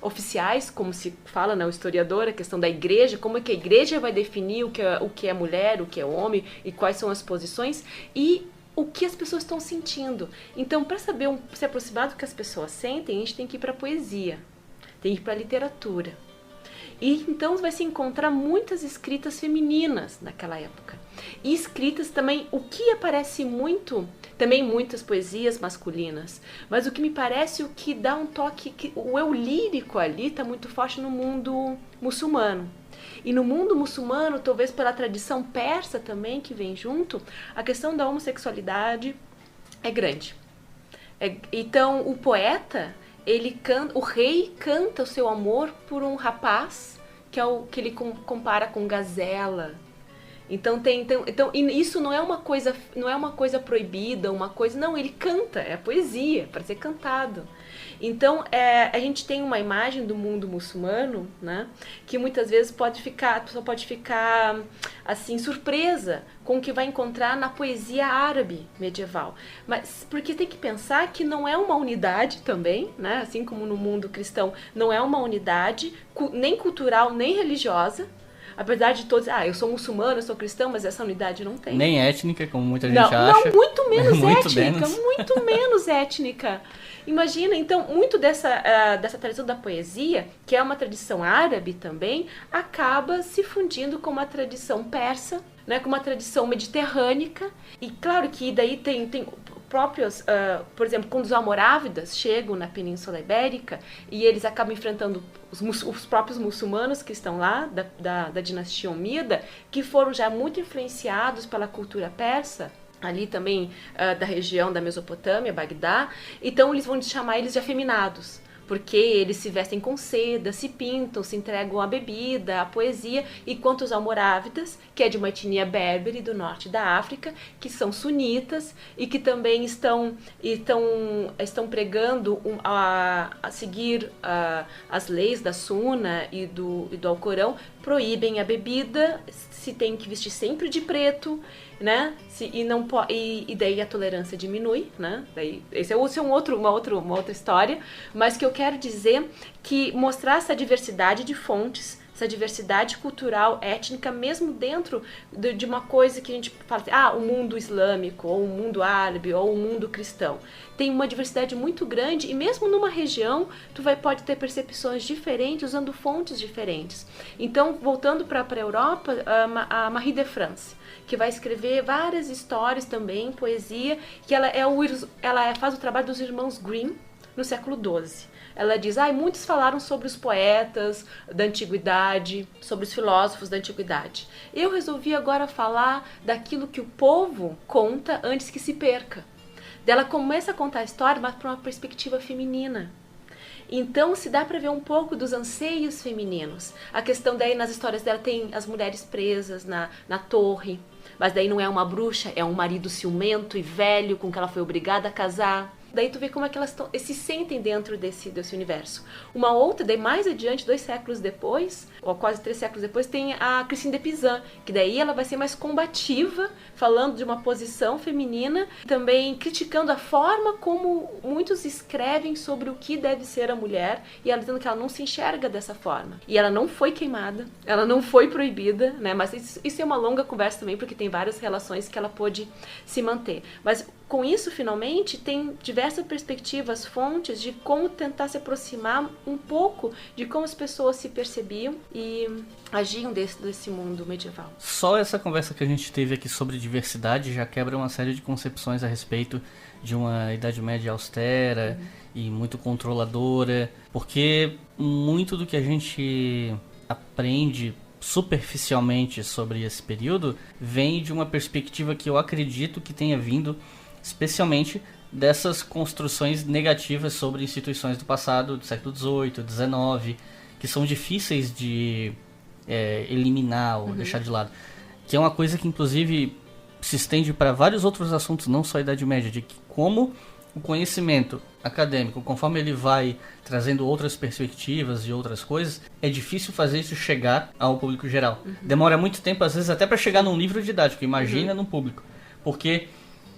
oficiais, como se fala, né, o historiador, a questão da igreja, como é que a igreja vai definir o que é mulher, o que é homem, e quais são as posições, e o que as pessoas estão sentindo. Então, para saber se aproximar do que as pessoas sentem, a gente tem que ir para a poesia, tem que ir para a literatura. E então vai se encontrar muitas escritas femininas naquela época. E escritas também, o que aparece muito, também muitas poesias masculinas, mas o que me parece, o que dá um toque, o eu lírico ali está muito forte no mundo muçulmano. E no mundo muçulmano, talvez pela tradição persa também, que vem junto, a questão da homossexualidade é grande. Então o poeta... o rei canta o seu amor por um rapaz que é o que ele compara com gazela. Então isso não é uma coisa proibida, não, ele canta, é a poesia para ser cantado. Então a gente tem uma imagem do mundo muçulmano, né, que muitas vezes a pessoa pode ficar assim surpresa com o que vai encontrar na poesia árabe medieval, mas porque tem que pensar que não é uma unidade também, né, assim como no mundo cristão não é uma unidade nem cultural nem religiosa. Apesar de todos, eu sou muçulmano, eu sou cristão, mas essa unidade não tem. Nem étnica, como muita gente acha. Não, muito menos étnica, muito menos étnica. Imagina, então, muito dessa tradição da poesia, que é uma tradição árabe também, acaba se fundindo com uma tradição persa, né, com uma tradição mediterrânica. E claro que daí tem próprios, por exemplo, quando os almorávidas chegam na Península Ibérica e eles acabam enfrentando os próprios muçulmanos que estão lá, da dinastia Omida, que foram já muito influenciados pela cultura persa, ali também da região da Mesopotâmia, Bagdá, então eles vão chamar eles de afeminados, porque eles se vestem com seda, se pintam, se entregam à bebida, à poesia, enquanto os almorávidas, que é de uma etnia berbere do norte da África, que são sunitas e que também estão pregando a seguir as leis da Suna e do Alcorão, proíbem a bebida, se tem que vestir sempre de preto, né? E daí a tolerância diminui, né? Daí, esse é uma outra história, mas que eu quero dizer que mostrar essa diversidade de fontes, essa diversidade cultural, étnica, mesmo dentro de uma coisa que a gente fala assim, o mundo islâmico, ou o mundo árabe, ou o mundo cristão. Tem uma diversidade muito grande e mesmo numa região, pode ter percepções diferentes, usando fontes diferentes. Então, voltando para a Europa, a Marie de France, que vai escrever várias histórias também, poesia, que ela faz o trabalho dos irmãos Grimm no século XII. Ela diz, muitos falaram sobre os poetas da antiguidade, sobre os filósofos da antiguidade. Eu resolvi agora falar daquilo que o povo conta antes que se perca. Ela começa a contar a história, mas para uma perspectiva feminina. Então se dá para ver um pouco dos anseios femininos. A questão daí nas histórias dela tem as mulheres presas na torre, mas daí não é uma bruxa, é um marido ciumento e velho com que ela foi obrigada a casar. Daí tu vê como é que elas se sentem dentro desse universo. Uma outra, daí mais adiante, 2 séculos depois, ou quase 3 séculos depois, tem a Christine de Pizan, que daí ela vai ser mais combativa, falando de uma posição feminina, também criticando a forma como muitos escrevem sobre o que deve ser a mulher, e ela dizendo que ela não se enxerga dessa forma. E ela não foi queimada, ela não foi proibida, né? Mas isso é uma longa conversa também, porque tem várias relações que ela pôde se manter. Mas com isso, finalmente, tem diversas perspectivas, fontes de como tentar se aproximar um pouco de como as pessoas se percebiam e agiam desse mundo medieval. Só essa conversa que a gente teve aqui sobre diversidade já quebra uma série de concepções a respeito de uma Idade Média austera e muito controladora, porque muito do que a gente aprende superficialmente sobre esse período vem de uma perspectiva que eu acredito que tenha vindo especialmente dessas construções negativas sobre instituições do passado, do século XVIII, XIX, que são difíceis de eliminar ou deixar de lado. Que é uma coisa que, inclusive, se estende para vários outros assuntos, não só a Idade Média, de que como o conhecimento acadêmico, conforme ele vai trazendo outras perspectivas e outras coisas, é difícil fazer isso chegar ao público geral. Demora muito tempo, às vezes, até para chegar num livro didático, imagina num público. Porque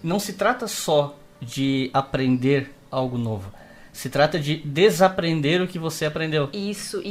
não se trata só de aprender algo novo. Se trata de desaprender o que você aprendeu. Isso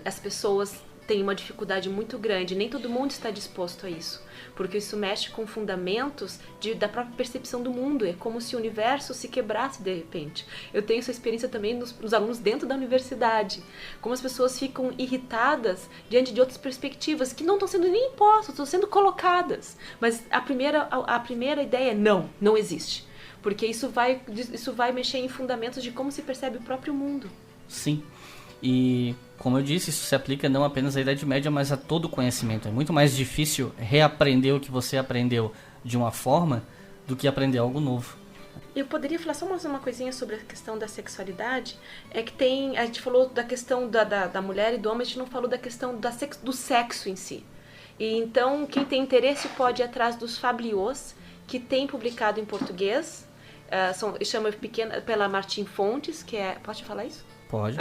as pessoas têm uma dificuldade muito grande. Nem todo mundo está disposto a isso. Porque isso mexe com fundamentos da própria percepção do mundo. É como se o universo se quebrasse de repente. Eu tenho essa experiência também nos alunos dentro da universidade. Como as pessoas ficam irritadas diante de outras perspectivas que não estão sendo nem impostas, estão sendo colocadas. Mas a primeira ideia é não existe. Porque isso vai mexer em fundamentos de como se percebe o próprio mundo. Sim. E, como eu disse, isso se aplica não apenas à Idade Média, mas a todo conhecimento. É muito mais difícil reaprender o que você aprendeu de uma forma do que aprender algo novo. Eu poderia falar só mais uma coisinha sobre a questão da sexualidade. É que a gente falou da questão da mulher e do homem, a gente não falou da questão do sexo em si. E então, quem tem interesse pode ir atrás dos Fabliaux, que tem publicado em português. Chama pela Martim Fontes, que é... Pode falar isso? Pode.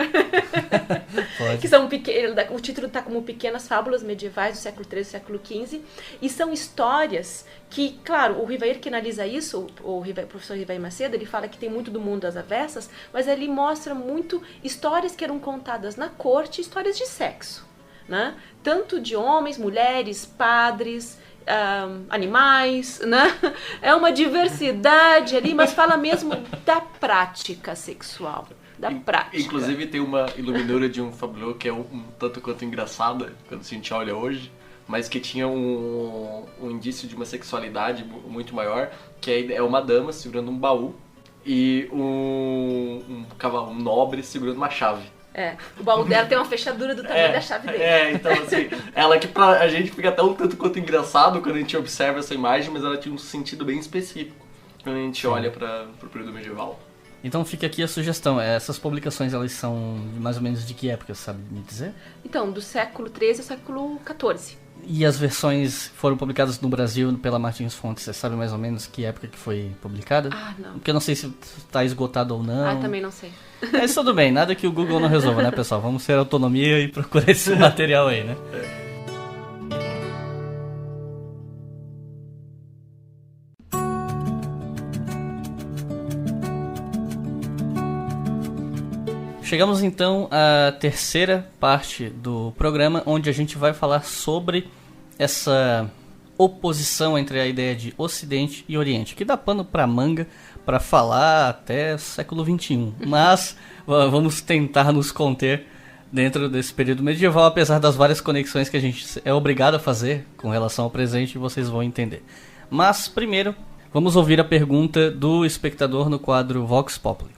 Pode. Que são o título está como Pequenas Fábulas Medievais do século XIII e século XV, e são histórias que, claro, o Rivair que analisa isso, o professor Rivair Macedo, ele fala que tem muito do mundo das avessas, mas ele mostra muito histórias que eram contadas na corte, histórias de sexo, né? Tanto de homens, mulheres, padres, animais, né? É uma diversidade ali, mas fala mesmo da prática sexual. Da prática. Inclusive tem uma iluminura de um Fabliaux que é um tanto quanto engraçada quando a gente olha hoje, mas que tinha um indício de uma sexualidade muito maior, que é uma dama segurando um baú e um nobre segurando uma chave. O baú dela tem uma fechadura do tamanho da chave dele. Então assim, ela que a gente fica até um tanto quanto engraçado quando a gente observa essa imagem, mas ela tinha um sentido bem específico quando a gente olha para o período medieval. Então fica aqui a sugestão. Essas publicações, elas são mais ou menos de que época, sabe me dizer? Então, do século XIII ao século XIV. E as versões foram publicadas no Brasil pela Martins Fontes, você sabe mais ou menos que época que foi publicada? Não. Porque eu não sei se está esgotado ou não. Também não sei. Mas tudo bem, nada que o Google não resolva, né, pessoal? Vamos ter autonomia e procurar esse material aí, né? Chegamos então à terceira parte do programa, onde a gente vai falar sobre essa oposição entre a ideia de Ocidente e Oriente, que dá pano para manga para falar até século XXI. Mas vamos tentar nos conter dentro desse período medieval, apesar das várias conexões que a gente é obrigado a fazer com relação ao presente, vocês vão entender. Mas primeiro, vamos ouvir a pergunta do espectador no quadro Vox Populi.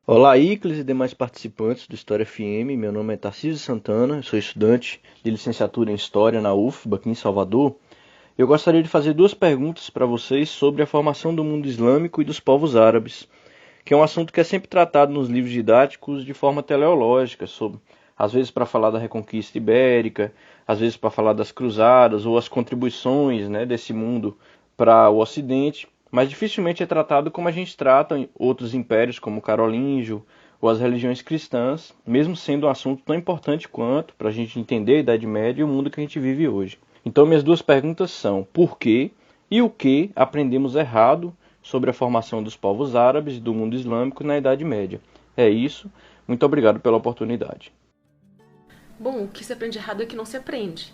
Olá, Icles e demais participantes do História FM. Meu nome é Tarcísio Santana, sou estudante de licenciatura em História na UFBA, aqui em Salvador. Eu gostaria de fazer 2 perguntas para vocês sobre a formação do mundo islâmico e dos povos árabes, que é um assunto que é sempre tratado nos livros didáticos de forma teleológica, às vezes para falar da Reconquista Ibérica, às vezes para falar das cruzadas ou as contribuições, né, desse mundo para o Ocidente, mas dificilmente é tratado como a gente trata em outros impérios como o carolíngio ou as religiões cristãs, mesmo sendo um assunto tão importante quanto para a gente entender a Idade Média e o mundo que a gente vive hoje. Então minhas 2 perguntas são: por que e o que aprendemos errado sobre a formação dos povos árabes e do mundo islâmico na Idade Média? É isso. Muito obrigado pela oportunidade. Bom, o que se aprende errado é que não se aprende.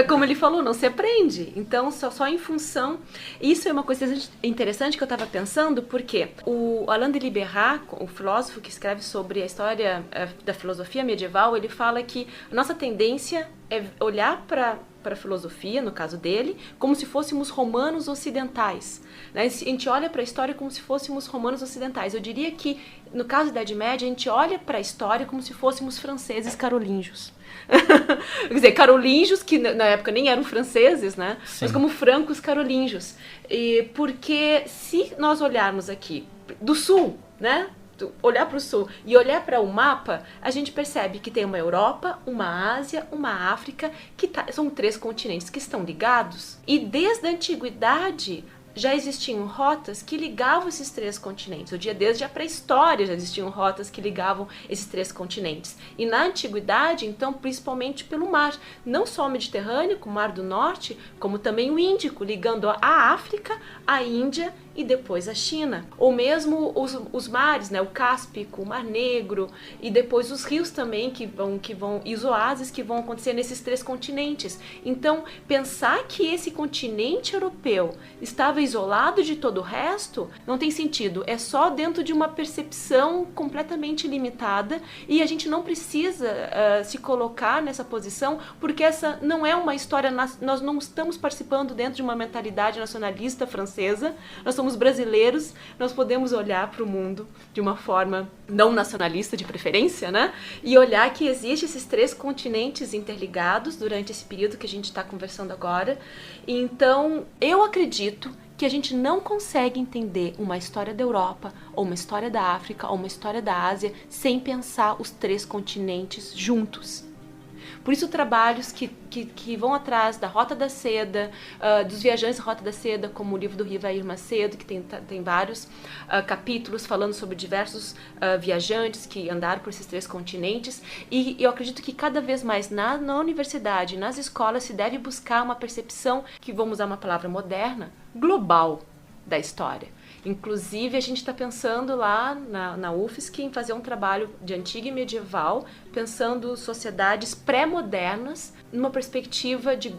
Como ele falou, não se aprende. Então, só em função... Isso é uma coisa interessante que eu estava pensando, porque o Alain de Libérat, o filósofo que escreve sobre a história da filosofia medieval, ele fala que a nossa tendência é olhar para a filosofia, no caso dele, como se fôssemos romanos ocidentais. Né? A gente olha para a história como se fôssemos romanos ocidentais. Eu diria que, no caso da Idade Média, a gente olha para a história como se fôssemos franceses carolíngios. Quer dizer, carolíngios, que na época nem eram franceses, né? Sim. Mas como francos carolíngios. Porque se nós olharmos aqui do sul, né? Olhar para o sul e olhar para o mapa, a gente percebe que tem uma Europa, uma Ásia, uma África, são 3 continentes que estão ligados. E desde a antiguidade já existiam rotas que ligavam esses 3 continentes. Desde a pré-história já existiam rotas que ligavam esses 3 continentes. E na antiguidade, então, principalmente pelo mar. Não só o Mediterrâneo, com o Mar do Norte, como também o Índico, ligando a África, a Índia e depois a China. Ou mesmo os mares, né? O Cáspico, o Mar Negro, e depois os rios também e os oásis que vão acontecer nesses 3 continentes. Então, pensar que esse continente europeu estava isolado de todo o resto não tem sentido. É só dentro de uma percepção completamente limitada, e a gente não precisa se colocar nessa posição, porque essa não é uma história, nós não estamos participando dentro de uma mentalidade nacionalista francesa, nós somos brasileiros, nós podemos olhar para o mundo de uma forma não nacionalista de preferência, né? E olhar que existem esses 3 continentes interligados durante esse período que a gente está conversando agora. Então, eu acredito que a gente não consegue entender uma história da Europa, ou uma história da África, ou uma história da Ásia, sem pensar os 3 continentes juntos. Por isso, trabalhos que vão atrás da Rota da Seda, dos viajantes da Rota da Seda, como o livro do Rivair Macedo, que tem vários capítulos falando sobre diversos viajantes que andaram por esses 3 continentes. E eu acredito que cada vez mais na universidade, nas escolas, se deve buscar uma percepção, que vamos usar uma palavra moderna, global da história. Inclusive, a gente está pensando lá na UFSC em fazer um trabalho de antiga e medieval, pensando sociedades pré-modernas numa perspectiva de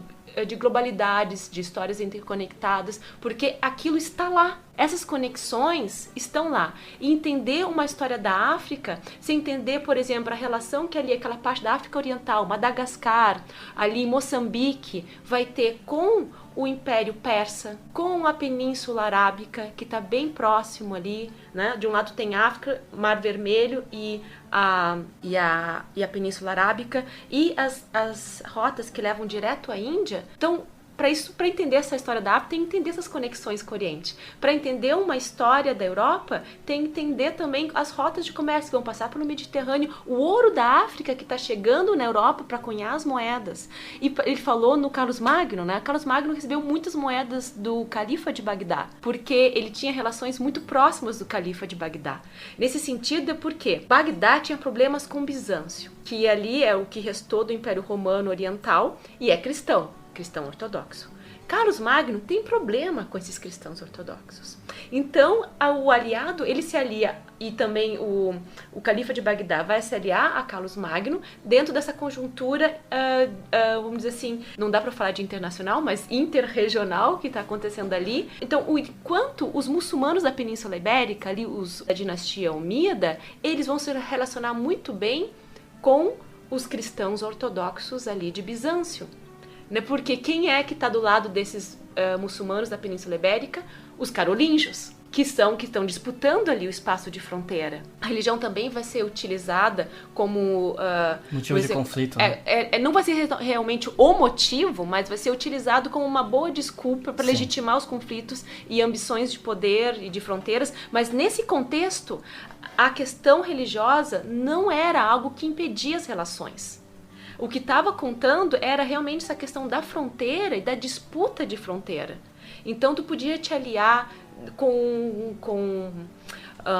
globalidades, de histórias interconectadas, porque aquilo está lá. Essas conexões estão lá. E entender uma história da África, se entender, por exemplo, a relação que ali, aquela parte da África Oriental, Madagascar, ali Moçambique, vai ter com o Império Persa, com a Península Arábica, que está bem próximo ali, né? De um lado tem África, Mar Vermelho e a Península Arábica, e as rotas que levam direto à Índia. Então, para entender essa história da África, tem que entender essas conexões com o Oriente. Para entender uma história da Europa, tem que entender também as rotas de comércio que vão passar pelo Mediterrâneo, o ouro da África que está chegando na Europa para cunhar as moedas. E ele falou no Carlos Magno, né? Carlos Magno recebeu muitas moedas do Califa de Bagdá, porque ele tinha relações muito próximas do Califa de Bagdá. Nesse sentido, é porque Bagdá tinha problemas com Bizâncio, que ali é o que restou do Império Romano Oriental e é cristão ortodoxo. Carlos Magno tem problema com esses cristãos ortodoxos. Então, o aliado, ele se alia, e também o Califa de Bagdá vai se aliar a Carlos Magno dentro dessa conjuntura, vamos dizer assim, não dá para falar de internacional, mas interregional que está acontecendo ali. Então, enquanto os muçulmanos da Península Ibérica, ali da dinastia Omíada, eles vão se relacionar muito bem com os cristãos ortodoxos ali de Bizâncio. Porque quem é que está do lado desses muçulmanos da Península Ibérica? Os carolíngios. que estão disputando ali o espaço de fronteira. A religião também vai ser utilizada como... motivo de conflito. Né? Não vai ser realmente o motivo, mas vai ser utilizado como uma boa desculpa para legitimar os conflitos e ambições de poder e de fronteiras. Mas nesse contexto, a questão religiosa não era algo que impedia as relações. O que estava contando era realmente essa questão da fronteira e da disputa de fronteira. Então, tu podia te aliar com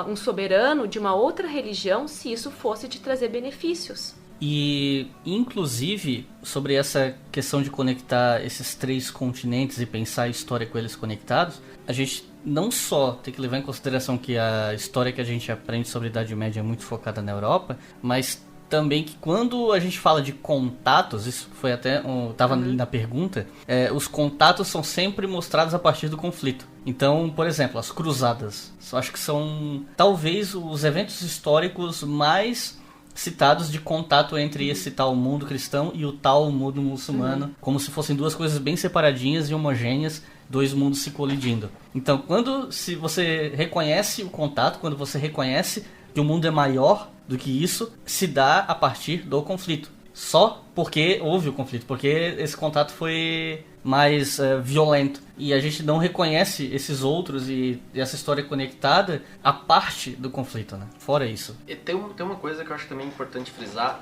um soberano de uma outra religião se isso fosse te trazer benefícios. E, inclusive, sobre essa questão de conectar esses 3 continentes e pensar a história com eles conectados, a gente não só tem que levar em consideração que a história que a gente aprende sobre a Idade Média é muito focada na Europa, mas também que quando a gente fala de contatos, isso foi até, estava ali na pergunta, os contatos são sempre mostrados a partir do conflito. Então, por exemplo, as cruzadas, acho que são talvez os eventos históricos mais citados de contato entre esse tal mundo cristão e o tal mundo muçulmano, como se fossem 2 coisas bem separadinhas e homogêneas, 2 mundos se colidindo. Então, se você reconhece o contato, quando você reconhece que o mundo é maior do que isso, se dá a partir do conflito. Só porque houve o conflito, porque esse contato foi mais violento. E a gente não reconhece esses outros e essa história conectada a parte do conflito, né? Fora isso. E tem uma coisa que eu acho também importante frisar,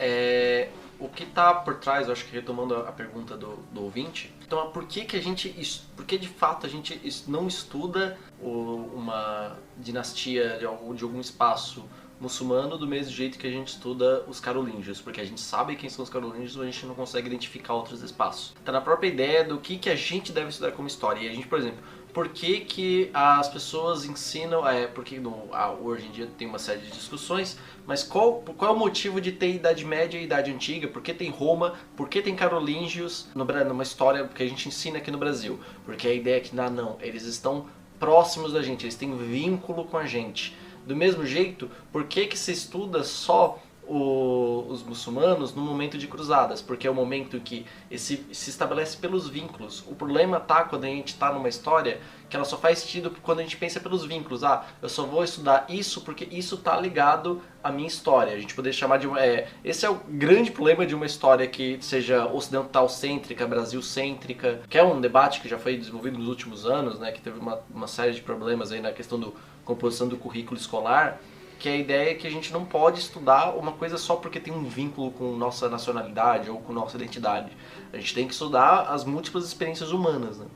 o que está por trás, eu acho que retomando a pergunta do ouvinte, então por que de fato a gente não estuda uma dinastia de algum espaço muçulmano do mesmo jeito que a gente estuda os carolíngios, porque a gente sabe quem são os carolíngios, mas a gente não consegue identificar outros espaços. Tá na própria ideia do que a gente deve estudar como história. E a gente, por exemplo, por que as pessoas ensinam, porque hoje em dia tem uma série de discussões, mas qual é o motivo de ter Idade Média e Idade Antiga? Por que tem Roma? Por que tem carolíngios numa história que a gente ensina aqui no Brasil? Porque a ideia é que, não, eles estão próximos da gente, eles têm vínculo com a gente. Do mesmo jeito, por que se estuda só os muçulmanos no momento de cruzadas? Porque é o momento que se estabelece pelos vínculos. O problema tá quando a gente está numa história que ela só faz sentido quando a gente pensa pelos vínculos. Eu só vou estudar isso porque isso tá ligado à minha história. A gente poderia chamar de esse é o grande problema de uma história que seja ocidental-cêntrica, Brasil-cêntrica, que é um debate que já foi desenvolvido nos últimos anos, né, que teve uma série de problemas aí na questão da composição do currículo escolar, que é a ideia que a gente não pode estudar uma coisa só porque tem um vínculo com nossa nacionalidade ou com nossa identidade. A gente tem que estudar as múltiplas experiências humanas, né?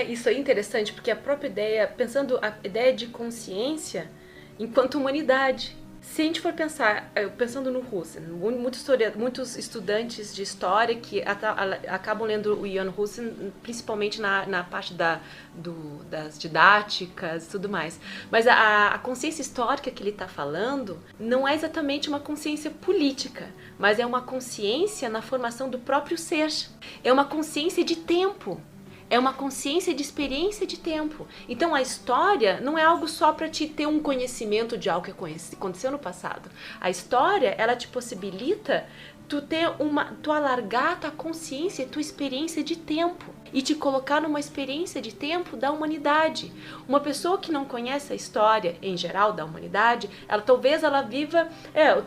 Isso aí é interessante, porque a própria ideia, pensando a ideia de consciência enquanto humanidade. Se a gente for pensar, pensando no Husserl, muitos estudantes de história que acabam lendo o Ian Husserl, principalmente na parte das didáticas e tudo mais. Mas a consciência histórica que ele está falando não é exatamente uma consciência política, mas é uma consciência na formação do próprio ser. É uma consciência de tempo. É uma consciência de experiência de tempo. Então a história não é algo só para te ter um conhecimento de algo que aconteceu no passado. A história, ela te possibilita tu alargar a tua consciência, a tua experiência de tempo e te colocar numa experiência de tempo da humanidade. Uma pessoa que não conhece a história em geral da humanidade, talvez ela viva,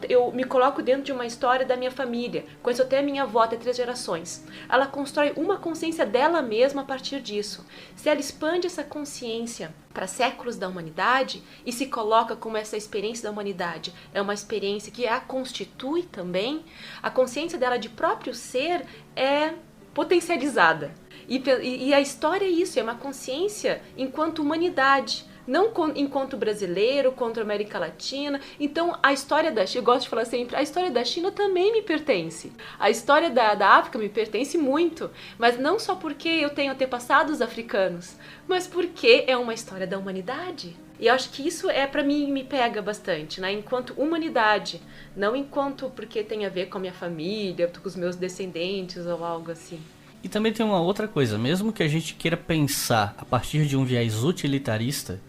eu me coloco dentro de uma história da minha família, conheço até a minha avó, até 3 gerações. Ela constrói uma consciência dela mesma a partir disso. Se ela expande essa consciência para séculos da humanidade e se coloca como essa experiência da humanidade é uma experiência que a constitui também, a consciência dela de próprio ser é potencializada. E a história é isso, é uma consciência enquanto humanidade, não enquanto brasileiro, contra a América Latina. Então, a história da China, eu gosto de falar sempre, a história da China também me pertence. A história da África me pertence muito, mas não só porque eu tenho antepassados africanos, mas porque é uma história da humanidade. E eu acho que isso para mim, me pega bastante, né? Enquanto humanidade, não enquanto porque tem a ver com a minha família, com os meus descendentes ou algo assim. E também tem uma outra coisa, mesmo que a gente queira pensar a partir de um viés utilitarista,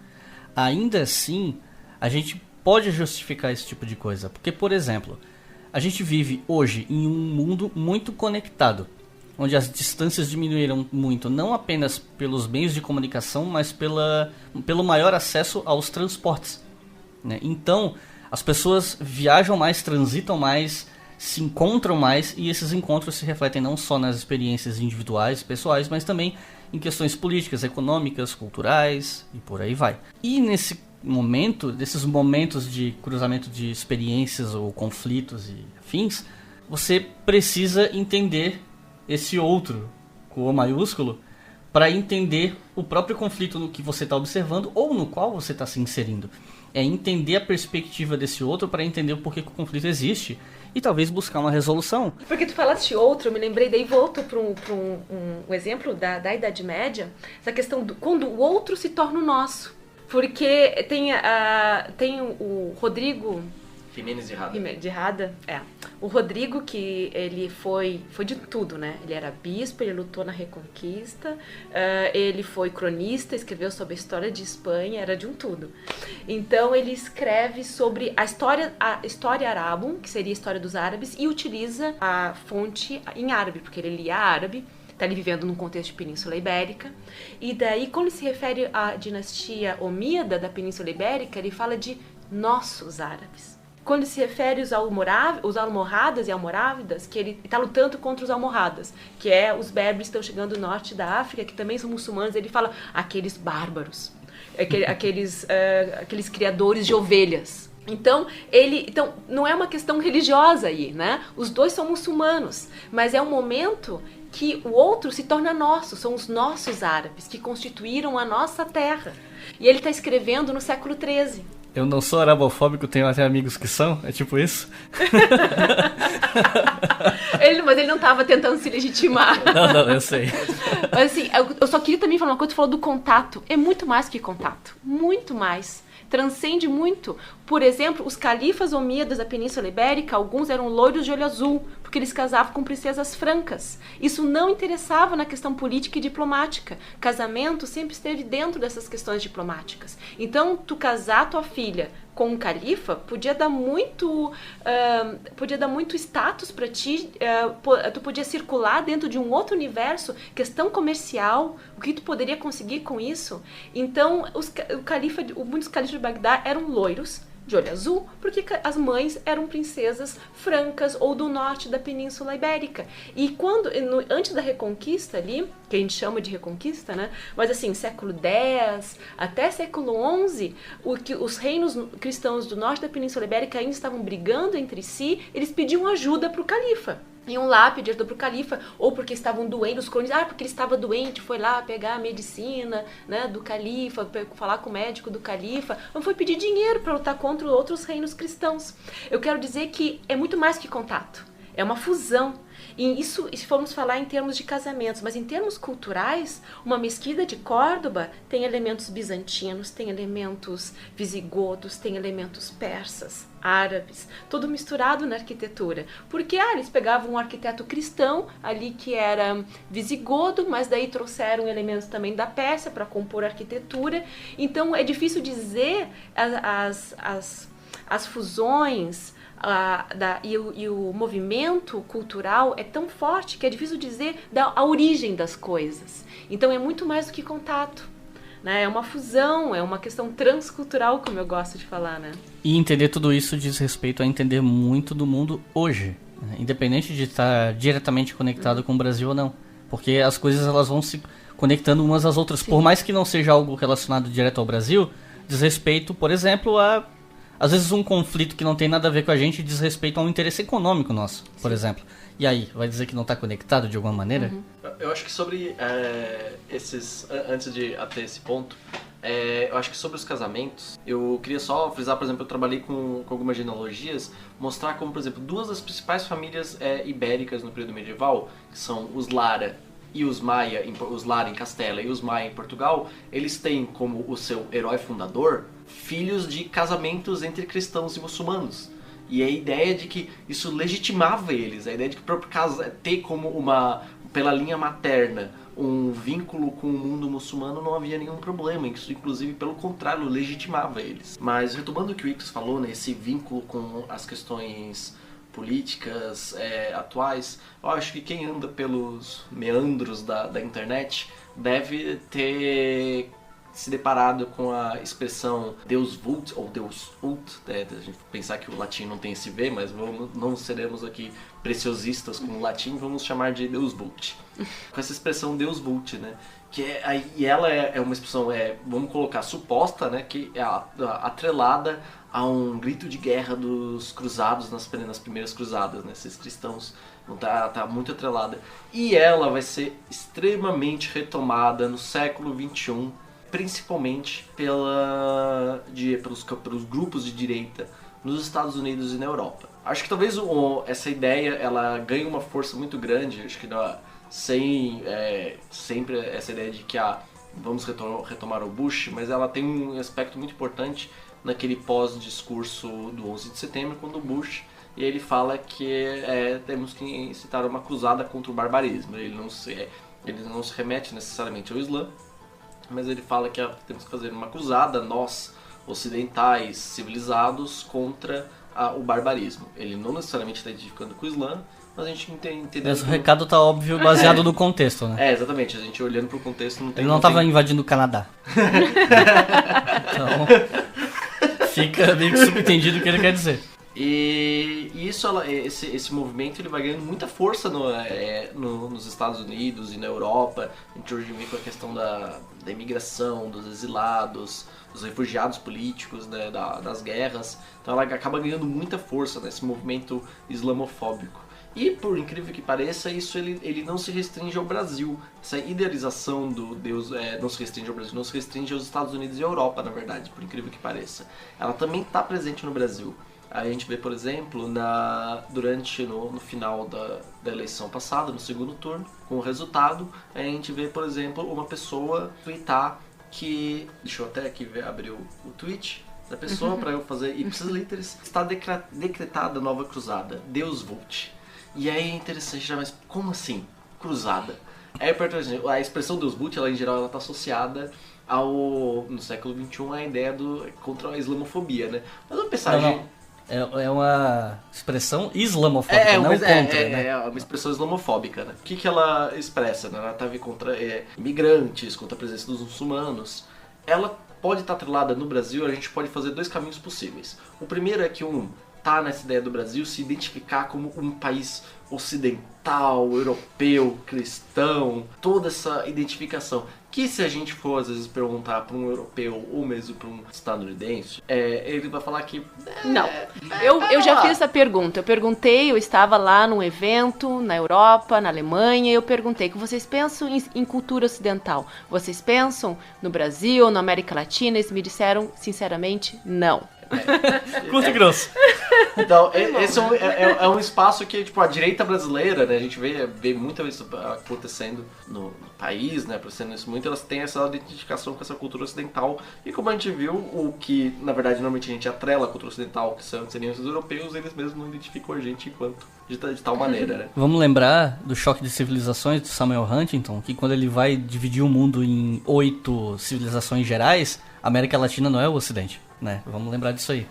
ainda assim a gente pode justificar esse tipo de coisa. Porque, por exemplo, a gente vive hoje em um mundo muito conectado. onde as distâncias diminuíram muito, não apenas pelos meios de comunicação, mas pelo maior acesso aos transportes, né? Então, as pessoas viajam mais, transitam mais, se encontram mais, e esses encontros se refletem não só nas experiências individuais, pessoais, mas também em questões políticas, econômicas, culturais e por aí vai. E nesses momentos de cruzamento de experiências ou conflitos e afins, você precisa entender esse outro, com O maiúsculo, para entender o próprio conflito no que você está observando ou no qual você está se inserindo. É entender a perspectiva desse outro para entender o porquê que o conflito existe e talvez buscar uma resolução. Porque tu falaste outro, eu me lembrei, daí volto para um exemplo da Idade Média, essa questão quando o outro se torna o nosso. Porque tem o Rodrigo... Jiménez de Rada, O Rodrigo, que ele foi de tudo, né? Ele era bispo, ele lutou na Reconquista, ele foi cronista, escreveu sobre a história de Espanha, era de um tudo. Então ele escreve sobre a história Arabum, que seria a história dos árabes, e utiliza a fonte em árabe, porque ele lia árabe. Está ali vivendo num contexto de Península Ibérica. E daí, quando ele se refere à dinastia omíada da Península Ibérica, ele fala de nossos árabes. Quando se refere aos almoradas e almorávidas, que ele está lutando contra os almoradas, que os berberes que estão chegando do norte da África, que também são muçulmanos, ele fala aqueles bárbaros, aqueles criadores de ovelhas. Então, não é uma questão religiosa aí, né? Os dois são muçulmanos, mas é um momento que o outro se torna nosso, são os nossos árabes, que constituíram a nossa terra. E ele está escrevendo no século XIII. Eu não sou arabofóbico, tenho até amigos que são, é tipo isso? Mas ele não estava tentando se legitimar. Não, eu sei. Mas assim, eu só queria também falar uma coisa, tu falou do contato. É muito mais que contato, muito mais. Transcende muito. Por exemplo, os califas omíadas da Península Ibérica, alguns eram loiros de olho azul, porque eles casavam com princesas francas. Isso não interessava na questão política e diplomática. Casamento sempre esteve dentro dessas questões diplomáticas. Então, tu casar tua filha com um califa podia dar muito status para ti, tu podia circular dentro de um outro universo, questão comercial, o que tu poderia conseguir com isso. Então, muitos califas de Bagdá eram loiros, de olho azul, porque as mães eram princesas francas ou do norte da Península Ibérica. E antes da Reconquista ali, que a gente chama de Reconquista, né? Mas assim, século X até século XI, os reinos cristãos do norte da Península Ibérica ainda estavam brigando entre si, eles pediam ajuda para o califa. Iam lá pedir ajuda pro califa, ou porque estavam doentes, os cronistas, porque ele estava doente, foi lá pegar a medicina, né, do califa, falar com o médico do califa, ou foi pedir dinheiro para lutar contra outros reinos cristãos. Eu quero dizer que é muito mais que contato, é uma fusão. E isso, se formos falar em termos de casamentos, mas em termos culturais, uma mesquita de Córdoba tem elementos bizantinos, tem elementos visigodos, tem elementos persas, árabes, tudo misturado na arquitetura. Porque eles pegavam um arquiteto cristão ali que era visigodo, mas daí trouxeram elementos também da Pérsia para compor a arquitetura. Então é difícil dizer as fusões. E o movimento cultural é tão forte que é difícil dizer a origem das coisas. Então é muito mais do que contato, né? É uma fusão, é uma questão transcultural, como eu gosto de falar, né? E entender tudo isso diz respeito a entender muito do mundo hoje, né? Independente de estar diretamente conectado com o Brasil ou não, porque as coisas elas vão se conectando umas às outras. Sim. Por mais que não seja algo relacionado direto ao Brasil, diz respeito, por exemplo, às vezes um conflito que não tem nada a ver com a gente diz respeito a um interesse econômico nosso, por exemplo. E aí, vai dizer que não está conectado de alguma maneira? Uhum. Eu acho que sobre antes de até esse ponto, eu acho que sobre os casamentos, eu queria só frisar, por exemplo, eu trabalhei com algumas genealogias, mostrar como, por exemplo, duas das principais famílias ibéricas no período medieval, que são os Lara e os Maia, os Lara em Castela e os Maia em Portugal, eles têm como o seu herói fundador filhos de casamentos entre cristãos e muçulmanos. E a ideia de que isso legitimava eles, a ideia de que o próprio caso ter como pela linha materna, um vínculo com o mundo muçulmano não havia nenhum problema, isso inclusive pelo contrário legitimava eles. Mas retomando o que o Ictus falou, né, esse vínculo com as questões políticas atuais, eu acho que quem anda pelos meandros da internet deve ter se deparado com a expressão Deus vult ou Deus ult, né? A gente pensar que o latim não tem esse V, mas não seremos aqui preciosistas com o latim, vamos chamar de Deus vult. Com essa expressão Deus vult, né? E ela é uma expressão, vamos colocar, suposta, né? Que é atrelada a um grito de guerra dos cruzados nas primeiras cruzadas, né? Esses cristãos, tá muito atrelada. E ela vai ser extremamente retomada no século XXI, principalmente pelos grupos de direita nos Estados Unidos e na Europa. Acho que talvez essa ideia ela ganhe uma força muito grande, acho que sem sempre essa ideia de que vamos retomar o Bush, mas ela tem um aspecto muito importante naquele pós-discurso do 11 de setembro, quando o Bush ele fala que temos que incitar uma cruzada contra o barbarismo. Ele não se remete necessariamente ao Islã, mas ele fala que temos que fazer uma cruzada, nós, ocidentais, civilizados, contra o barbarismo. Ele não necessariamente está identificando com o Islã, mas a gente entendeu... Mas o recado tá óbvio, baseado no contexto, né? Exatamente. A gente olhando pro contexto... Ele não estava invadindo o Canadá. Então, fica meio que subentendido o que ele quer dizer. E isso, esse movimento ele vai ganhando muita força nos Estados Unidos e na Europa. A gente hoje vê com a questão da imigração, dos exilados, dos refugiados políticos, né, das guerras. Então ela acaba ganhando muita força nesse movimento islamofóbico. E, por incrível que pareça, isso ele não se restringe ao Brasil. Essa idealização do Deus não se restringe ao Brasil, não se restringe aos Estados Unidos e à Europa, na verdade, por incrível que pareça. Ela também está presente no Brasil. A gente vê, por exemplo, no final da eleição passada, no segundo turno, com o resultado, a gente vê, por exemplo, uma pessoa tweetar que... Deixa eu até aqui abrir o tweet da pessoa para eu fazer ipsis literis. Está decretada nova cruzada, Deus vult. E aí é interessante, já, mas como assim? Cruzada? A expressão Deus vult, ela em geral, ela está associada no século XXI, a ideia contra a islamofobia, né? Mas vamos pensar... É uma expressão islamofóbica, não contra, né? É uma expressão islamofóbica, né? O que ela expressa, né? Ela está contra imigrantes, contra a presença dos muçulmanos. Ela pode estar atrelada no Brasil, a gente pode fazer dois caminhos possíveis. O primeiro é que tá nessa ideia do Brasil se identificar como um país ocidental, europeu, cristão, toda essa identificação. Que se a gente for, às vezes, perguntar para um europeu ou mesmo para um estadunidense, ele vai falar que... Não, eu já fiz essa pergunta. Eu estava lá num evento na Europa, na Alemanha, e eu perguntei, que vocês pensam em cultura ocidental? Vocês pensam no Brasil, na América Latina? Eles me disseram, sinceramente, não. Curto e grosso. Então, esse é um espaço que, tipo, a direita brasileira, né, a gente vê muito isso acontecendo no país, né, acontecendo isso muito, elas têm essa identificação com essa cultura ocidental, e como a gente viu, o que, na verdade, normalmente a gente atrela a cultura ocidental, que seriam os europeus, eles mesmos não identificam a gente enquanto de tal maneira, né. Vamos lembrar do Choque de Civilizações do Samuel Huntington, que quando ele vai dividir o mundo em 8 civilizações gerais, a América Latina não é o Ocidente, né? Vamos lembrar disso aí.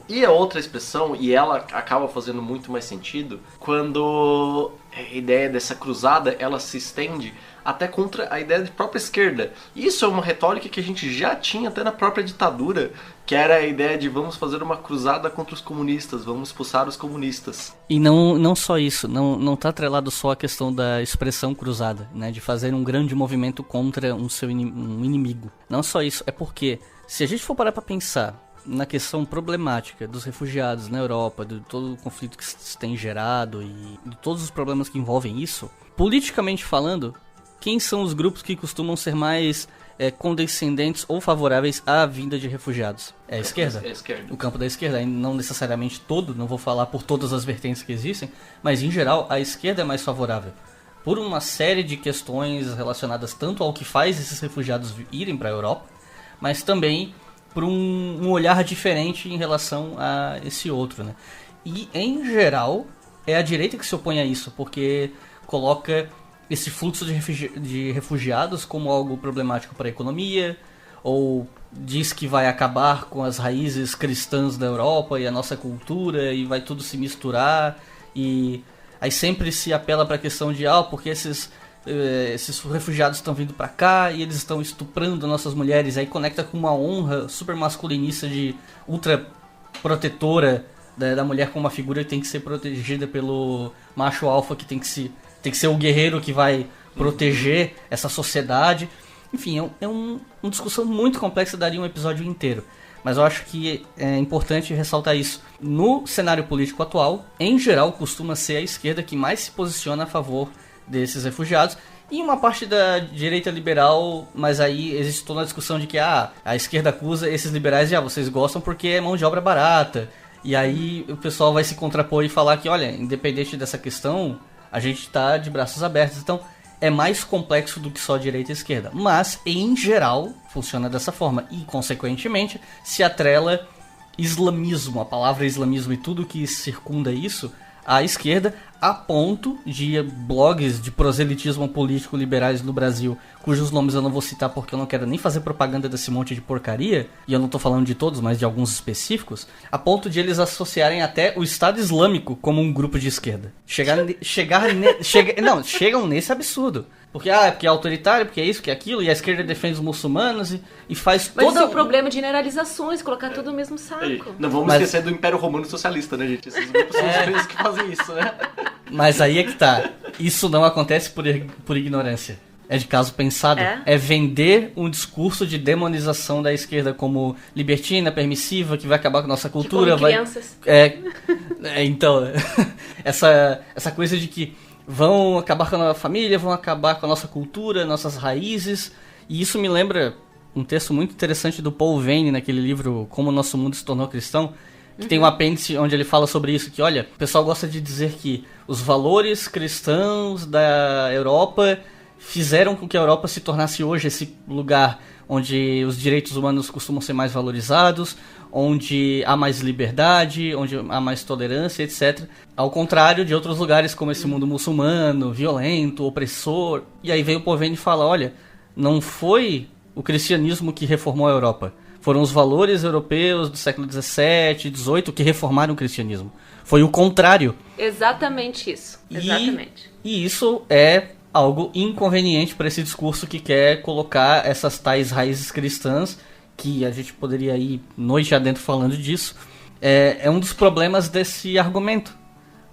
E a outra expressão, e ela acaba fazendo muito mais sentido, quando a ideia dessa cruzada, ela se estende até contra a ideia de própria esquerda. Isso é uma retórica que a gente já tinha até na própria ditadura, que era a ideia de vamos fazer uma cruzada contra os comunistas, vamos expulsar os comunistas. E não só isso, não tá atrelado só a questão da expressão cruzada, né, de fazer um grande movimento contra um inimigo. Não só isso, é porque se a gente for parar pra pensar na questão problemática dos refugiados na Europa, de todo o conflito que se tem gerado e de todos os problemas que envolvem isso, politicamente falando, quem são os grupos que costumam ser mais condescendentes ou favoráveis à vinda de refugiados? É a esquerda? É a esquerda. O campo da esquerda, não necessariamente todo, não vou falar por todas as vertentes que existem, mas em geral a esquerda é mais favorável. Por uma série de questões relacionadas tanto ao que faz esses refugiados irem para a Europa, mas também por um olhar diferente em relação a esse outro, né? E, em geral, é a direita que se opõe a isso, porque coloca esse fluxo de refugiados como algo problemático para a economia, ou diz que vai acabar com as raízes cristãs da Europa e a nossa cultura e vai tudo se misturar, e aí sempre se apela para a questão de porque esses refugiados estão vindo para cá e eles estão estuprando nossas mulheres, aí conecta com uma honra super masculinista de ultra protetora da mulher como uma figura que tem que ser protegida pelo macho alfa, que tem que ser o guerreiro que vai proteger essa sociedade. Enfim, é uma discussão muito complexa, daria um episódio inteiro. Mas eu acho que é importante ressaltar isso. No cenário político atual, em geral, costuma ser a esquerda que mais se posiciona a favor desses refugiados. E uma parte da direita liberal, mas aí existe toda a discussão de que a esquerda acusa esses liberais de vocês gostam porque é mão de obra barata. E aí o pessoal vai se contrapor e falar que, olha, independente dessa questão, a gente está de braços abertos. Então é mais complexo do que só direita e esquerda. Mas, em geral, funciona dessa forma. E, consequentemente, se atrela islamismo, a palavra islamismo e tudo que circunda isso, à esquerda, a ponto de blogs de proselitismo político liberais no Brasil, cujos nomes eu não vou citar porque eu não quero nem fazer propaganda desse monte de porcaria, e eu não tô falando de todos, mas de alguns específicos, a ponto de eles associarem até o Estado Islâmico como um grupo de esquerda. Chegam nesse absurdo. Porque é autoritário, porque é isso, que é aquilo, e a esquerda defende os muçulmanos e faz Mas toda... isso é o problema de generalizações, colocar tudo no mesmo saco. Não vamos esquecer do Império Romano Socialista, né, gente? Esses grupos são os primeiros que fazem isso, né? Mas aí é que tá. Isso não acontece por ignorância. É de caso pensado. É vender um discurso de demonização da esquerda como libertina, permissiva, que vai acabar com a nossa cultura. Que come crianças. Então, essa coisa de que vão acabar com a nossa família, vão acabar com a nossa cultura, nossas raízes. E isso me lembra um texto muito interessante do Paul Vane, naquele livro Como o Nosso Mundo se Tornou Cristão, que tem um apêndice onde ele fala sobre isso, que olha, o pessoal gosta de dizer que os valores cristãos da Europa fizeram com que a Europa se tornasse hoje esse lugar onde os direitos humanos costumam ser mais valorizados, onde há mais liberdade, onde há mais tolerância, etc. Ao contrário de outros lugares como esse mundo muçulmano, violento, opressor. E aí vem o Paul Vane e fala, olha, não foi o cristianismo que reformou a Europa. Foram os valores europeus do século XVII, XVIII que reformaram o cristianismo. Foi o contrário. Exatamente isso. Exatamente. E isso é algo inconveniente para esse discurso que quer colocar essas tais raízes cristãs, que a gente poderia ir noite adentro falando disso. É um dos problemas desse argumento.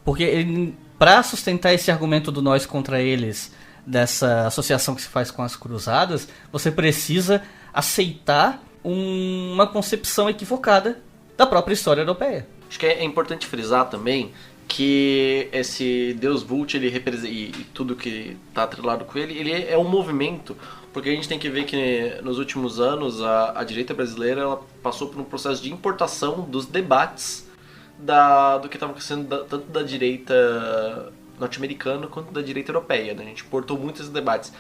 Porque para sustentar esse argumento do nós contra eles, dessa associação que se faz com as cruzadas, você precisa aceitar uma concepção equivocada da própria história europeia. Acho que é importante frisar também que esse Deus Vult, ele representa, e tudo que está atrelado com ele é um movimento, porque a gente tem que ver que nos últimos anos a direita brasileira ela passou por um processo de importação dos debates do que estava acontecendo tanto da direita norte-americana quanto da direita europeia, né? A gente importou muitos debates.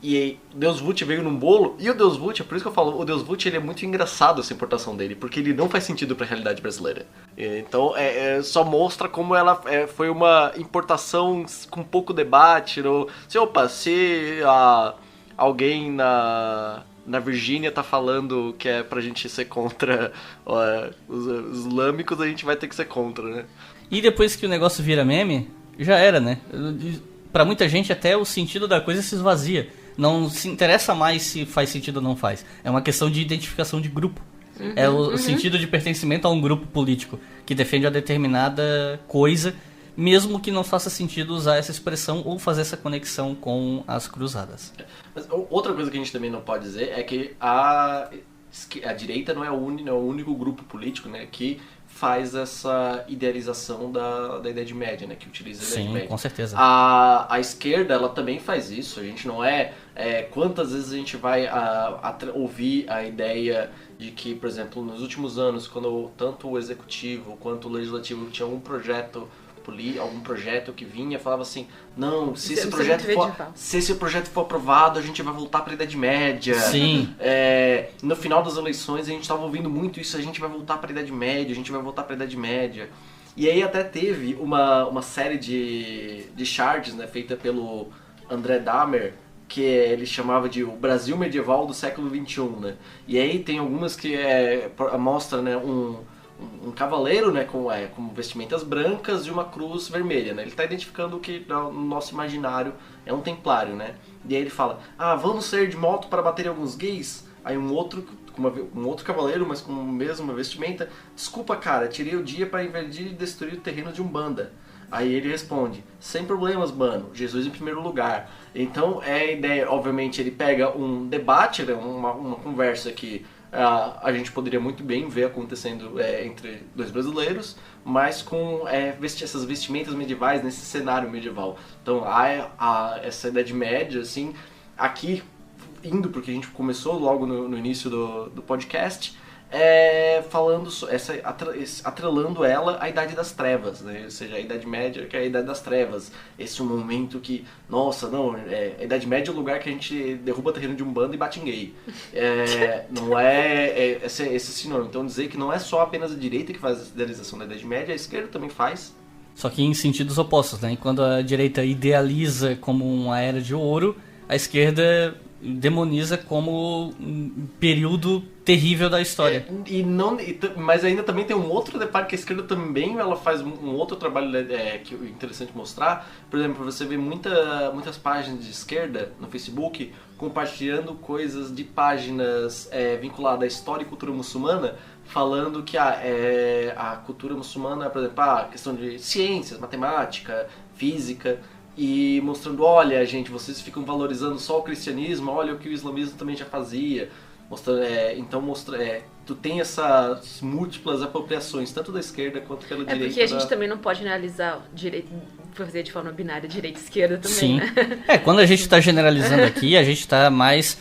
E o Deus Vult veio num bolo, e o Deus Vult, é por isso que eu falo, o Deus Vult ele é muito engraçado essa importação dele, porque ele não faz sentido para a realidade brasileira. Então só mostra como ela foi uma importação com pouco debate. Se alguém na Virgínia tá falando que é pra gente ser contra os islâmicos, a gente vai ter que ser contra, né? E depois que o negócio vira meme, já era, né? Pra muita gente até o sentido da coisa se esvazia. Não se interessa mais se faz sentido ou não faz. É uma questão de identificação de grupo. É o sentido de pertencimento a um grupo político que defende uma determinada coisa, mesmo que não faça sentido usar essa expressão ou fazer essa conexão com as cruzadas. Mas outra coisa que a gente também não pode dizer é que a direita não é o único grupo político, né, que faz essa idealização da Idade Média, né, que utiliza a Idade Média. Sim, com certeza. A esquerda, ela também faz isso. A gente não quantas vezes a gente vai ouvir a ideia de que, por exemplo, nos últimos anos, quando tanto o executivo quanto o legislativo tinha algum projeto que vinha, falava assim, não, se esse projeto for aprovado, a gente vai voltar para a Idade Média. Sim. No final das eleições, a gente estava ouvindo muito isso, a gente vai voltar para a Idade Média, E aí até teve uma série de charges, né, feita pelo André Dahmer, que ele chamava de o Brasil medieval do século XXI, né? E aí tem algumas que mostra, né, um cavaleiro, né, com vestimentas brancas e uma cruz vermelha, né? Ele está identificando o que no nosso imaginário é um templário, né? E aí ele fala, vamos sair de moto para bater em alguns gays? Aí um outro cavaleiro, mas com a mesma vestimenta, desculpa cara, tirei o dia para invadir e destruir o terreno de Umbanda. Aí ele responde, sem problemas, mano, Jesus em primeiro lugar. Então a ideia, obviamente, ele pega um debate, né, uma conversa que a gente poderia muito bem ver acontecendo entre dois brasileiros, mas com essas vestimentas medievais nesse cenário medieval. Então essa Idade Média, assim, aqui, indo porque a gente começou logo no início do podcast, falando, atrelando ela à Idade das Trevas, né? Ou seja, a Idade Média, que é a Idade das Trevas. Esse é um momento que, nossa, não, a Idade Média é o lugar que a gente derruba terreno de Umbanda e bate em gay. Não esse sinônimo. Então dizer que não é só apenas a direita que faz a idealização da Idade Média, a esquerda também faz. Só que em sentidos opostos, né? Enquanto a direita idealiza como uma era de ouro, a esquerda demoniza como um período terrível da história. Mas ainda também tem um outro detalhe que a esquerda também ela faz um outro trabalho que é interessante mostrar. Por exemplo, você vê muitas páginas de esquerda no Facebook compartilhando coisas de páginas vinculadas à história e cultura muçulmana, falando que a cultura muçulmana, por exemplo, a questão de ciências, matemática, física, e mostrando, olha gente, vocês ficam valorizando só o cristianismo, olha o que o islamismo também já fazia. Tu tem essas múltiplas apropriações, tanto da esquerda quanto pela direita. Porque a gente também não pode analisar fazer de forma binária direita e esquerda também, sim, né? Quando a gente está generalizando aqui, a gente está mais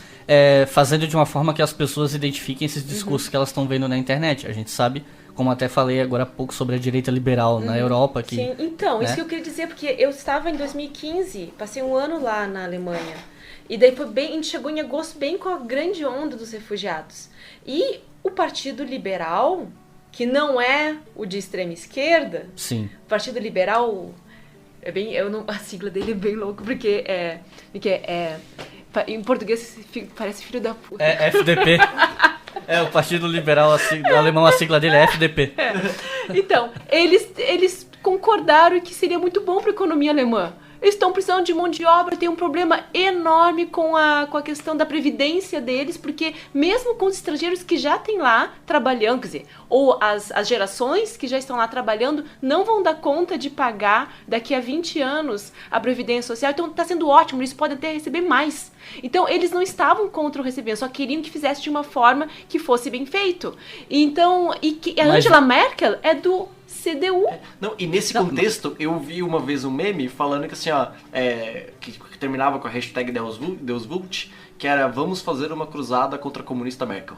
fazendo de uma forma que as pessoas identifiquem esses discursos que elas estão vendo na internet. A gente sabe, como até falei agora há pouco sobre a direita liberal na Europa. Sim, então, né? Isso que eu queria dizer, porque eu estava em 2015, passei um ano lá na Alemanha. E daí a gente chegou em agosto bem com a grande onda dos refugiados. E o Partido Liberal, que não é o de extrema esquerda, sim. O Partido Liberal a sigla dele é bem louco, porque em português parece filho da puta. É FDP. O Partido Liberal alemão, a sigla dele é FDP. Então, eles concordaram que seria muito bom para a economia alemã. Eles estão precisando de mão de obra, tem um problema enorme com a questão da previdência deles, porque mesmo com os estrangeiros que já têm lá trabalhando, quer dizer, ou as gerações que já estão lá trabalhando, não vão dar conta de pagar daqui a 20 anos a previdência social. Então está sendo ótimo, eles podem até receber mais. Então eles não estavam contra o recebimento, só queriam que fizesse de uma forma que fosse bem feito. Então, a Angela Merkel é do CDU. E nesse contexto, eu vi uma vez um meme falando que assim, que terminava com a hashtag Deus Vult, que era vamos fazer uma cruzada contra a comunista Merkel.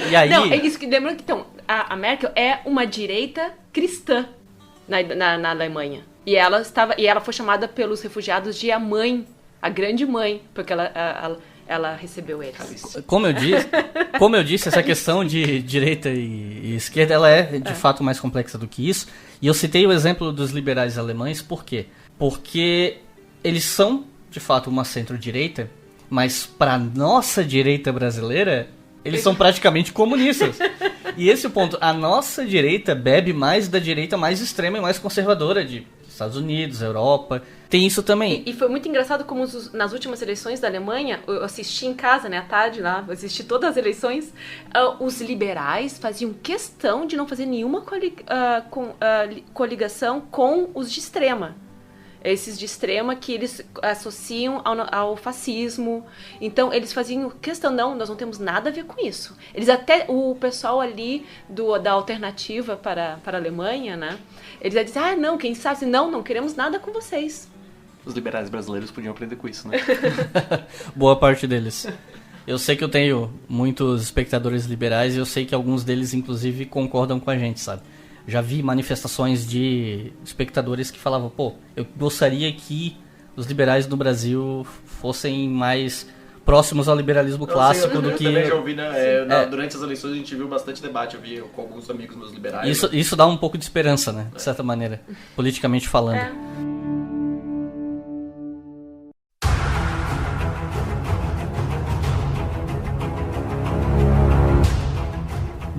E aí... Não, é isso que lembra que então, a Merkel é uma direita cristã na Alemanha. E ela foi chamada pelos refugiados de a grande mãe, porque ela recebeu eles. Como eu disse, essa questão de direita e esquerda, ela é de fato mais complexa do que isso. E eu citei o exemplo dos liberais alemães, por quê? Porque eles são, de fato, uma centro-direita, mas para nossa direita brasileira, eles são praticamente comunistas. E esse é o ponto. A nossa direita bebe mais da direita mais extrema e mais conservadora de Estados Unidos, Europa. Tem isso também. E foi muito engraçado como nas últimas eleições da Alemanha, eu assisti em casa, né, à tarde lá, assisti todas as eleições, os liberais faziam questão de não fazer nenhuma coligação com os de extrema. Esses de extrema que eles associam ao fascismo. Então, eles faziam questão, nós não temos nada a ver com isso. O pessoal ali da alternativa para a Alemanha, né, eles diziam, não, quem sabe, não queremos nada com vocês. Os liberais brasileiros podiam aprender com isso, né? Boa parte deles. Eu sei que eu tenho muitos espectadores liberais e eu sei que alguns deles, inclusive, concordam com a gente, sabe? Já vi manifestações de espectadores que falavam, eu gostaria que os liberais no Brasil fossem mais próximos ao liberalismo clássico do que... Eu também já ouvi, durante as eleições a gente viu bastante debate, eu vi com alguns amigos meus liberais. Isso dá um pouco de esperança, né? De certa maneira, politicamente falando.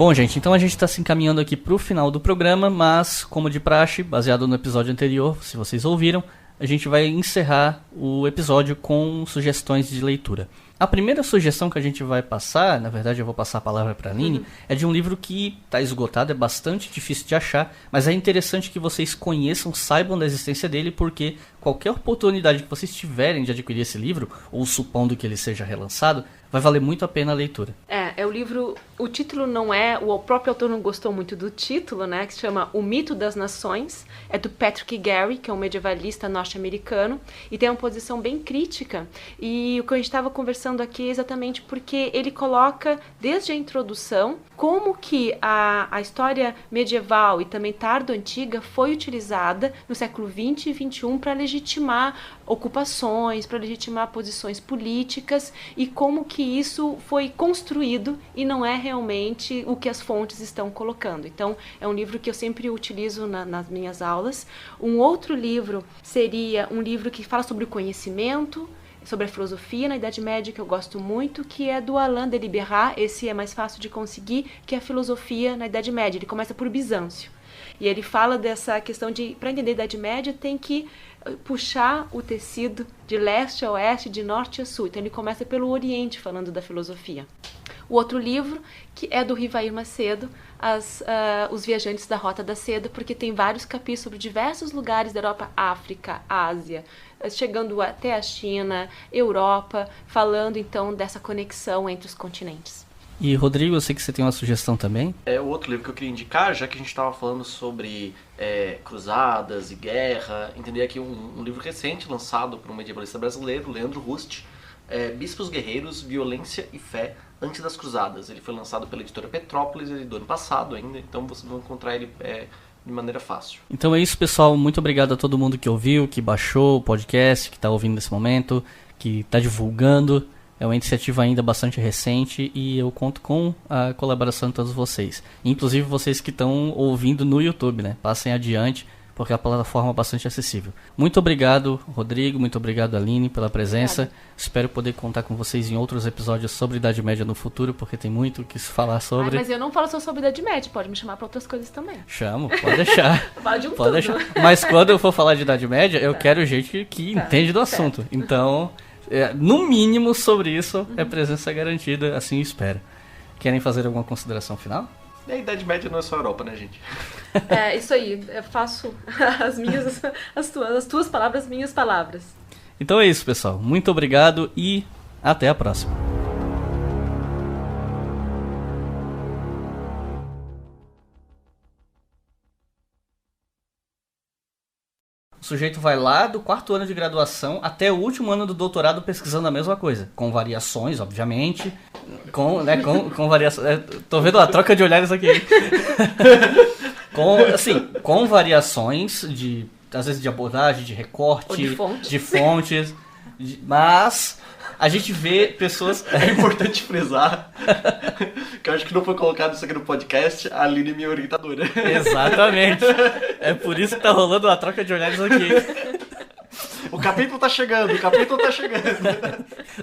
Bom, gente, então a gente está se encaminhando aqui para o final do programa, mas, como de praxe, baseado no episódio anterior, se vocês ouviram, a gente vai encerrar o episódio com sugestões de leitura. A primeira sugestão que a gente vai passar, na verdade eu vou passar a palavra para a Aline, é de um livro que está esgotado, é bastante difícil de achar, mas é interessante que vocês conheçam, saibam da existência dele, porque qualquer oportunidade que vocês tiverem de adquirir esse livro, ou supondo que ele seja relançado, vai valer muito a pena a leitura. É o livro, o título não é, o próprio autor não gostou muito do título, né, que se chama O Mito das Nações, é do Patrick Gary, que é um medievalista norte-americano, e tem uma posição bem crítica, e o que a gente estava conversando aqui é exatamente porque ele coloca, desde a introdução, como que a história medieval e também tardo-antiga foi utilizada no século XX e XXI para legitimar ocupações, para legitimar posições políticas e como que isso foi construído e não é realmente o que as fontes estão colocando. Então, é um livro que eu sempre utilizo nas minhas aulas. Um outro livro seria um livro que fala sobre o conhecimento, sobre a filosofia na Idade Média, que eu gosto muito, que é do Alain de Libérat. Esse é mais fácil de conseguir, que é a filosofia na Idade Média. Ele começa por Bizâncio. E ele fala dessa questão de, para entender a Idade Média, tem que puxar o tecido de leste a oeste, de norte a sul. Então ele começa pelo Oriente, falando da filosofia. O outro livro, que é do Rivair Macedo, Os Viajantes da Rota da Seda, porque tem vários capítulos sobre diversos lugares da Europa, África, Ásia, chegando até a China, Europa, falando então dessa conexão entre os continentes. E Rodrigo, eu sei que você tem uma sugestão também. O outro livro que eu queria indicar, já que a gente estava falando sobre cruzadas e guerra, entender aqui um livro recente lançado por um medievalista brasileiro, Leandro Rust, Bispos Guerreiros, Violência e Fé Antes das Cruzadas. Ele foi lançado pela editora Petrópolis do ano passado ainda, então vocês vão encontrar ele de maneira fácil. Então é isso, pessoal. Muito obrigado a todo mundo que ouviu, que baixou o podcast, que está ouvindo nesse momento, que está divulgando. É uma iniciativa ainda bastante recente e eu conto com a colaboração de todos vocês. Inclusive vocês que estão ouvindo no YouTube, né? Passem adiante, porque a plataforma é bastante acessível. Muito obrigado, Rodrigo. Muito obrigado, Aline, pela presença. Espero poder contar com vocês em outros episódios sobre Idade Média no futuro, porque tem muito o que se falar sobre. Mas eu não falo só sobre Idade Média, pode me chamar para outras coisas também. Chamo, pode deixar. Fala de pode deixar. Mas quando eu for falar de Idade Média, eu quero gente que entende do assunto. Então, no mínimo sobre isso, é presença garantida, assim espero. Querem fazer alguma consideração final? A Idade Média não é só a Europa, né, gente? Isso aí, eu faço as tuas palavras, minhas palavras. Então é isso, pessoal. Muito obrigado e até a próxima. O sujeito vai lá do 4º ano de graduação até o último ano do doutorado pesquisando a mesma coisa. Com variações, obviamente. Com variações. Tô vendo a troca de olhares aqui. Com variações às vezes de abordagem, de recorte, ou de fontes. Mas a gente vê pessoas... É importante frisar que eu acho que não foi colocado isso aqui no podcast, a Aline é minha orientadora. Exatamente. É por isso que tá rolando uma troca de olhares aqui. O capítulo tá chegando.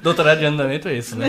Doutorado de andamento é isso, né?